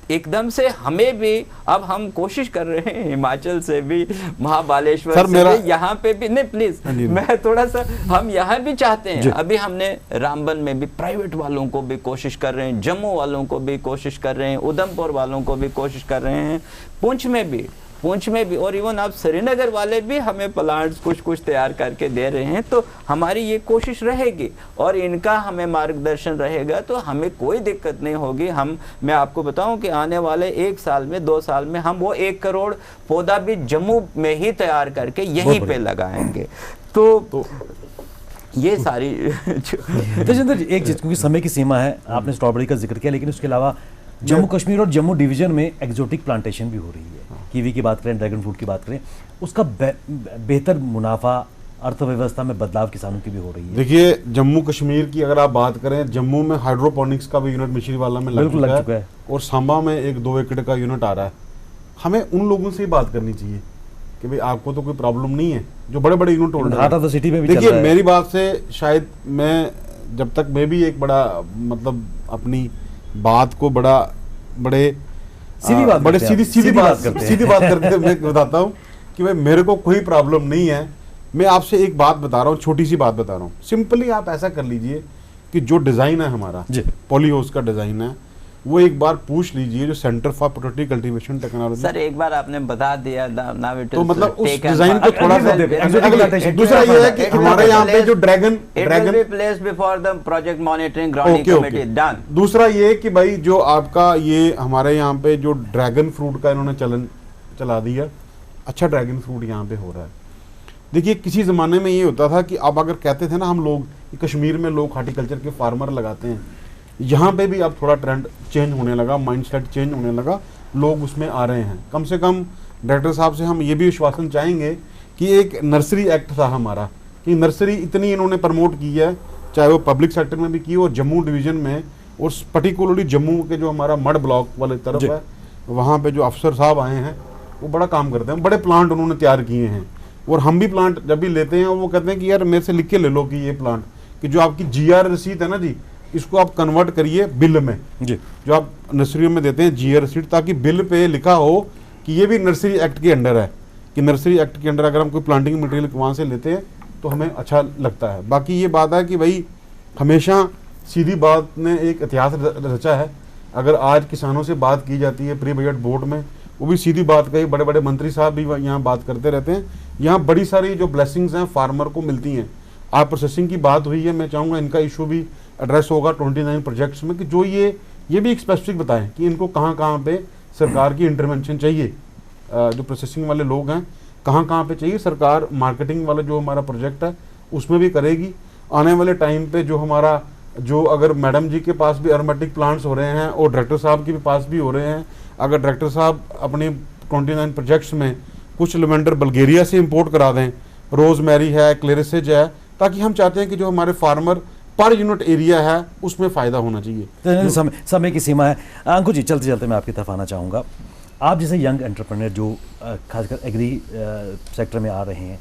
एकदम से हमें भी, अब हम कोशिश कर रहे हैं हिमाचल से भी, महाबालेश्वर से भी, यहाँ पे भी, नहीं प्लीज मैं थोड़ा सा, हम यहाँ भी चाहते हैं। अभी हमने रामबन में भी प्राइवेट वालों को भी कोशिश कर रहे हैं, जम्मू वालों को भी कोशिश कर रहे हैं, उधमपुर वालों को भी कोशिश कर रहे हैं, पुंछ में भी, और इवन अब श्रीनगर वाले भी हमें प्लांट्स कुछ तैयार करके दे रहे हैं। तो हमारी ये कोशिश रहेगी और इनका हमें मार्गदर्शन रहेगा तो हमें कोई दिक्कत नहीं होगी। मैं आपको बताऊं कि आने वाले 1 साल में, 2 साल में हम वो 1 करोड़ पौधा भी जम्मू में ही तैयार करके यहीं पे लगाएंगे। तो ये सारी तेजिंदर जी, एक चीज, क्योंकि समय की सीमा है, आपने स्ट्रॉबेरी का जिक्र किया, लेकिन उसके अलावा जम्मू कश्मीर और जम्मू डिवीजन में एक्जोटिक प्लांटेशन भी हो रही है। कीवी की बात करें, ड्रैगन फ्रूट की बात करें, उसका बेहतर मुनाफा, अर्थव्यवस्था में बदलाव किसानों की भी हो रही है। देखिए, जम्मू कश्मीर की अगर आप बात करें, जम्मू में हाइड्रोपोनिक्स का भी यूनिट मिश्री वाला में लग चुका है, और सांबा में 1-2 एकड़ का यूनिट आ रहा है। हमें उन लोगों से ही बात करनी चाहिए कि भाई आपको तो कोई प्रॉब्लम नहीं है, जो बड़े बड़े unit holder heart of the city में भी। देखिए, मेरी बात से शायद मैं, जब तक मैं भी एक बड़ा, मतलब अपनी बात को बड़े सीधी बात करते मैं बताता हूँ कि भाई मेरे को कोई प्रॉब्लम नहीं है। मैं आपसे एक बात बता रहा हूँ, छोटी सी बात बता रहा हूँ। सिंपली आप ऐसा कर लीजिए कि जो डिज़ाइन है हमारा, पॉलीहाउस का डिज़ाइन है, वो एक बार पूछ लीजिए जो centre for potato cultivation technology. Sir एक बार आपने बता दिया, तो मतलब उस डिजाइन को थोड़ा सा। दूसरा ये है कि हमारे यहाँ पे जो dragon place before the project monitoring grounding committee done. दूसरा ये कि भाई जो आपका ये हमारे यहाँ पे जो ड्रैगन फ्रूट का इन्होंने चलन चला दिया, अच्छा ड्रैगन फ्रूट यहाँ पे हो रहा है। देखिए किसी ज़माने में ये होता था कि अब अगर कहते थे ना हम लोग कि कश्मीर में लोग हार्टिकल्चर के फार्मर लगाते हैं, यहाँ पे भी अब थोड़ा ट्रेंड चेंज होने लगा, माइंडसेट चेंज होने लगा, लोग उसमें आ रहे हैं। कम से कम डायरेक्टर साहब से हम ये भी विश्वासन चाहेंगे कि एक नर्सरी एक्ट था हमारा, कि नर्सरी इतनी इन्होंने प्रमोट की है, चाहे वो पब्लिक सेक्टर में भी की और जम्मू डिवीज़न में, और पर्टिकुलरली जम्मू के जो हमारा मड ब्लॉक वाले तरफ है, वहाँ पे जो अफसर साहब आए हैं वो बड़ा काम करते हैं, बड़े प्लांट उन्होंने तैयार किए हैं। और हम भी प्लांट जब भी लेते हैं वो कहते हैं कि यार मेरे से लिख के ले लो कि ये प्लांट, कि जो आपकी GR रसीद है ना जी, इसको आप कन्वर्ट करिए बिल में जी, जो आप नर्सरियों में देते हैं GR रसीद, ताकि बिल पे लिखा हो कि ये भी नर्सरी एक्ट के अंडर है, कि नर्सरी एक्ट के अंडर अगर हम कोई प्लांटिंग मटेरियल वहाँ से लेते हैं तो हमें अच्छा लगता है। बाकी ये बात है कि भाई हमेशा सीधी बात ने एक इतिहास रचा है। अगर आज किसानों से बात की जाती है प्री बजट बोर्ड में, वो भी सीधी बात कही, बड़े बड़े मंत्री साहब भी यहाँ बात करते रहते हैं। यहाँ बड़ी सारी जो ब्लेसिंग्स हैं फार्मर को मिलती हैं। आज प्रोसेसिंग की बात हुई है, मैं चाहूँगा इनका इशू भी एड्रेस होगा 29 प्रोजेक्ट्स में, कि जो ये भी एक स्पेसिफिक बताएं कि इनको कहाँ पे सरकार की इंटरवेंशन चाहिए। जो प्रोसेसिंग वाले लोग हैं कहाँ पे चाहिए सरकार, मार्केटिंग वाला जो हमारा प्रोजेक्ट है उसमें भी करेगी। आने वाले टाइम पे जो हमारा जो अगर मैडम जी के पास भी एरोमेटिक प्लांट्स हो रहे हैं और डायरेक्टर साहब के पास भी हो रहे हैं, अगर डायरेक्टर साहब अपने 29 प्रोजेक्ट्स में कुछ लेवेंडर बल्गेरिया से इंपोर्ट करा दें, रोजमेरी है, क्लेरिसेज है, ताकि हम चाहते हैं कि जो हमारे फार्मर पर यूनिट एरिया है उसमें फ़ायदा होना चाहिए। समय की सीमा है। अंकुर जी, चलते चलते मैं आपकी तरफ आना चाहूँगा। आप जैसे यंग एंटरप्रेन्योर जो खासकर एग्री सेक्टर में आ रहे हैं,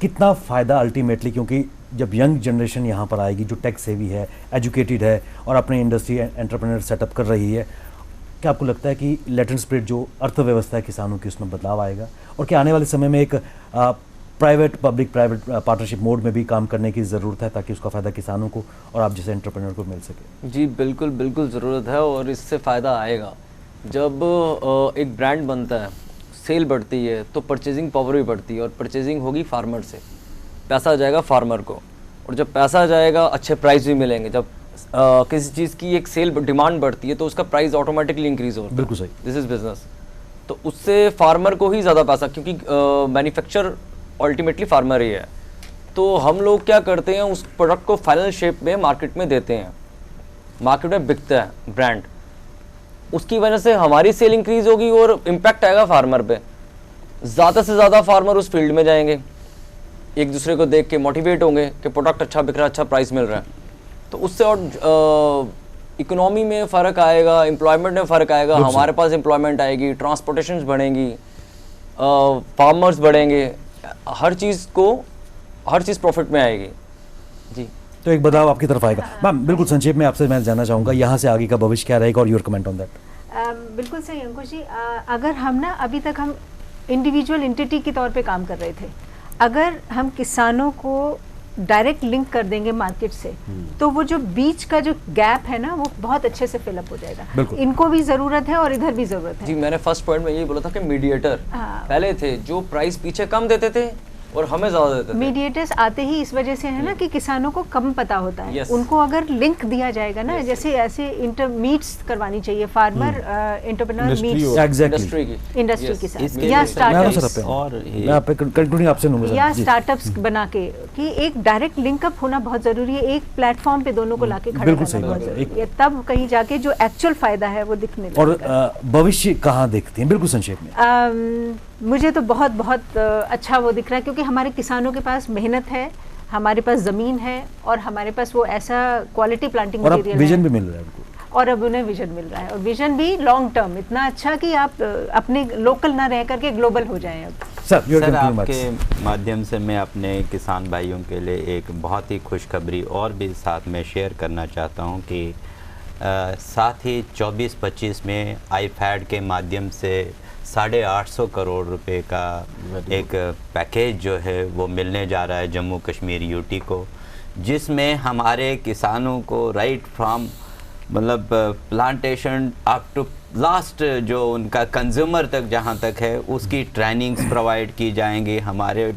कितना फ़ायदा अल्टीमेटली, क्योंकि जब यंग जनरेशन यहाँ पर आएगी जो टेक सेवी है, एजुकेटेड है और अपनी इंडस्ट्री एंटरप्रेन्योर सेटअप कर रही है, क्या आपको लगता है कि लेटेंट स्पिरिट जो अर्थव्यवस्था है किसानों की उसमें बदलाव आएगा, और क्या आने वाले समय में एक private public private partnership mode में भी काम करने की ज़रूरत है ताकि उसका फ़ायदा किसानों को और आप जैसे एंटरप्रेन्योर को मिल सके? जी बिल्कुल बिल्कुल ज़रूरत है, और इससे फ़ायदा आएगा। जब एक ब्रांड बनता है, सेल बढ़ती है, तो परचेजिंग पावर भी बढ़ती है, और परचेजिंग होगी फार्मर से, पैसा जाएगा फार्मर को, और जब पैसा जाएगा अच्छे प्राइस भी मिलेंगे। जब किसी चीज़ की एक सेल डिमांड बढ़ती है तो उसका प्राइस ऑटोमेटिकली इंक्रीज होता है। बिल्कुल सही, दिस इज़ बिजनेस। तो उससे फार्मर को ही ज़्यादा पैसा, क्योंकि मैन्युफैक्चर अल्टीमेटली फार्मर ही है। तो हम लोग क्या करते हैं, उस प्रोडक्ट को फाइनल शेप में मार्केट में देते हैं, मार्केट में बिकता है ब्रांड, उसकी वजह से हमारी सेल इंक्रीज होगी और इम्पैक्ट आएगा फार्मर पे। ज़्यादा से ज़्यादा फार्मर उस फील्ड में जाएंगे, एक दूसरे को देख के मोटिवेट होंगे कि प्रोडक्ट अच्छा बिक रहा है, अच्छा प्राइस मिल रहा है, तो उससे और इकोनॉमी में फ़र्क आएगा, एम्प्लॉयमेंट में फ़र्क आएगा, हमारे पास एम्प्लॉयमेंट आएगी, ट्रांसपोर्टेशन बढ़ेंगी, फार्मर्स बढ़ेंगे, हर चीज़ प्रॉफिट में आएगी जी। तो एक बदलाव आपकी तरफ आएगा। मैम बिल्कुल संक्षेप में आपसे मैं जानना चाहूँगा यहाँ से आगे का भविष्य क्या रहेगा और योर कमेंट ऑन दैट। बिल्कुल सही अंकुश जी। अगर हम ना अभी तक हम इंडिविजुअल एंटिटी के तौर पे काम कर रहे थे, अगर हम किसानों को डायरेक्ट लिंक कर देंगे मार्केट से, तो वो जो बीच का जो गैप है ना वो बहुत अच्छे से फिलअप हो जाएगा। इनको भी ज़रूरत है और इधर भी ज़रूरत है। जी मैंने फर्स्ट पॉइंट में यही बोला था कि मीडिएटर पहले थे जो प्राइस पीछे कम देते थे और हमें ज़्यादा देते थे। मीडिएटर्स आते ही इस वजह से है ना कि किसानों को कम पता होता है। उनको अगर लिंक दिया जाएगा ना, जैसे ऐसे इंटरमीट्स करवानी चाहिए फार्मर एंटरप्रेन्योर मीट्स इंडस्ट्री के साथ, या स्टार्टअप्स, और आपसे या स्टार्टअप्स बना के, कि एक डायरेक्ट लिंकअप होना बहुत जरूरी है। एक प्लेटफॉर्म पे दोनों को लाके खड़ा करना बहुत जरूरी है, तब कहीं जाके जो एक्चुअल फायदा है वो दिखने लगेगा। और भविष्य कहाँ देखते हैं बिल्कुल संक्षेप में? मुझे तो बहुत बहुत अच्छा वो दिख रहा है, क्योंकि हमारे किसानों के पास मेहनत है, हमारे पास ज़मीन है और हमारे पास वो ऐसा क्वालिटी प्लांटिंग मटेरियल है, विजन भी मिल रहा है उनको, और अब उन्हें विजन मिल रहा है, और विजन भी लॉन्ग टर्म इतना अच्छा कि आप अपने लोकल ना रह करके ग्लोबल हो जाएं। अब सर आपके माध्यम से मैं अपने किसान भाइयों के लिए एक बहुत ही खुशखबरी और भी साथ में शेयर करना चाहता हूँ कि साथ ही 24-25 में आईफैड के माध्यम से 850 करोड़ रुपए का एक पैकेज जो है वो मिलने जा रहा है जम्मू कश्मीर यूटी को, जिसमें हमारे किसानों को राइट फ्रॉम मतलब प्लांटेशन अप टू लास्ट जो उनका कंज्यूमर तक जहाँ तक है उसकी ट्रेनिंग्स प्रोवाइड की जाएंगी। हमारे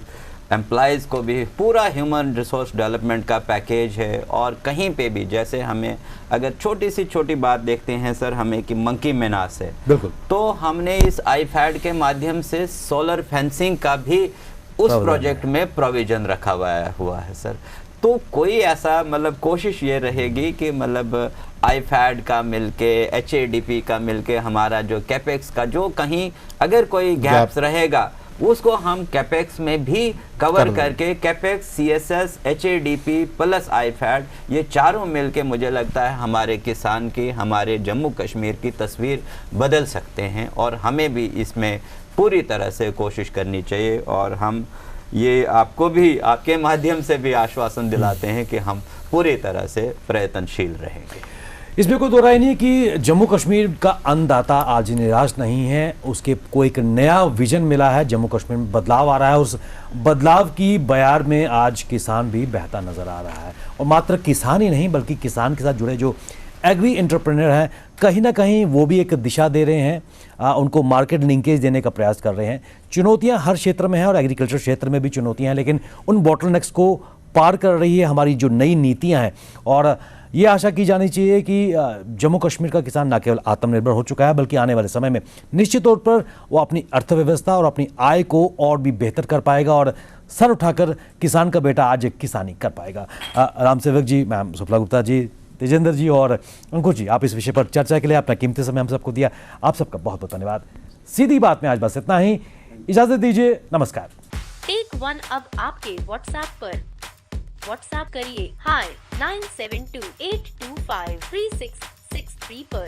एम्प्लॉयज़ को भी पूरा ह्यूमन रिसोर्स डेवलपमेंट का पैकेज है। और कहीं पे भी जैसे हमें अगर छोटी सी छोटी बात देखते हैं सर हमें कि मंकी मेनास है, बिल्कुल, तो हमने इस आईफैड के माध्यम से सोलर फेंसिंग का भी उस प्रोजेक्ट में प्रोविजन रखा हुआ है सर। तो कोई ऐसा मतलब कोशिश ये रहेगी कि मतलब आईफैड का मिलके HADP का मिलके हमारा जो कैपेक्स का जो कहीं अगर कोई गैप्स रहेगा उसको हम कैपेक्स में भी कवर करके कैपेक्स, CSS, HADP प्लस आईफैड ये चारों मिलके मुझे लगता है हमारे किसान की, हमारे जम्मू कश्मीर की तस्वीर बदल सकते हैं। और हमें भी इसमें पूरी तरह से कोशिश करनी चाहिए। और हम ये आपको भी आपके माध्यम से भी आश्वासन दिलाते हैं कि हम पूरी तरह से प्रयत्नशील रहेंगे। इसमें कोई दो राय नहीं है कि जम्मू कश्मीर का अन्नदाता आज निराश नहीं है, उसके को एक नया विजन मिला है, जम्मू कश्मीर में बदलाव आ रहा है, उस बदलाव की बयार में आज किसान भी बहता नजर आ रहा है। और मात्र किसान ही नहीं बल्कि किसान के साथ जुड़े जो एग्री एंटरप्रेन्योर हैं कहीं ना कहीं वो भी एक दिशा दे रहे हैं, उनको मार्केट लिंकेज देने का प्रयास कर रहे हैं। चुनौतियाँ हर क्षेत्र में हैं और एग्रीकल्चर क्षेत्र में भी चुनौतियाँ हैं, लेकिन उन बॉटलनेक्स को पार कर रही है हमारी जो नई नीतियाँ हैं। और ये आशा की जानी चाहिए कि जम्मू कश्मीर का किसान न केवल आत्मनिर्भर हो चुका है बल्कि आने वाले समय में निश्चित तौर पर वो अपनी अर्थव्यवस्था और अपनी आय को और भी बेहतर कर पाएगा और सर उठाकर किसान का बेटा आज किसानी कर पाएगा। राम सेवक जी, मैम सुफला गुप्ता जी, तेजेंद्र जी और अंकुश जी, आप इस विषय पर चर्चा के लिए अपना कीमती समय हम सबको दिया, आप सबका बहुत बहुत धन्यवाद। सीधी बात में आज बस इतना ही, इजाजत दीजिए, नमस्कार। टेक वन अब आपके व्हाट्सएप पर। व्हाट्सएप करिए hi 9728253663 पर।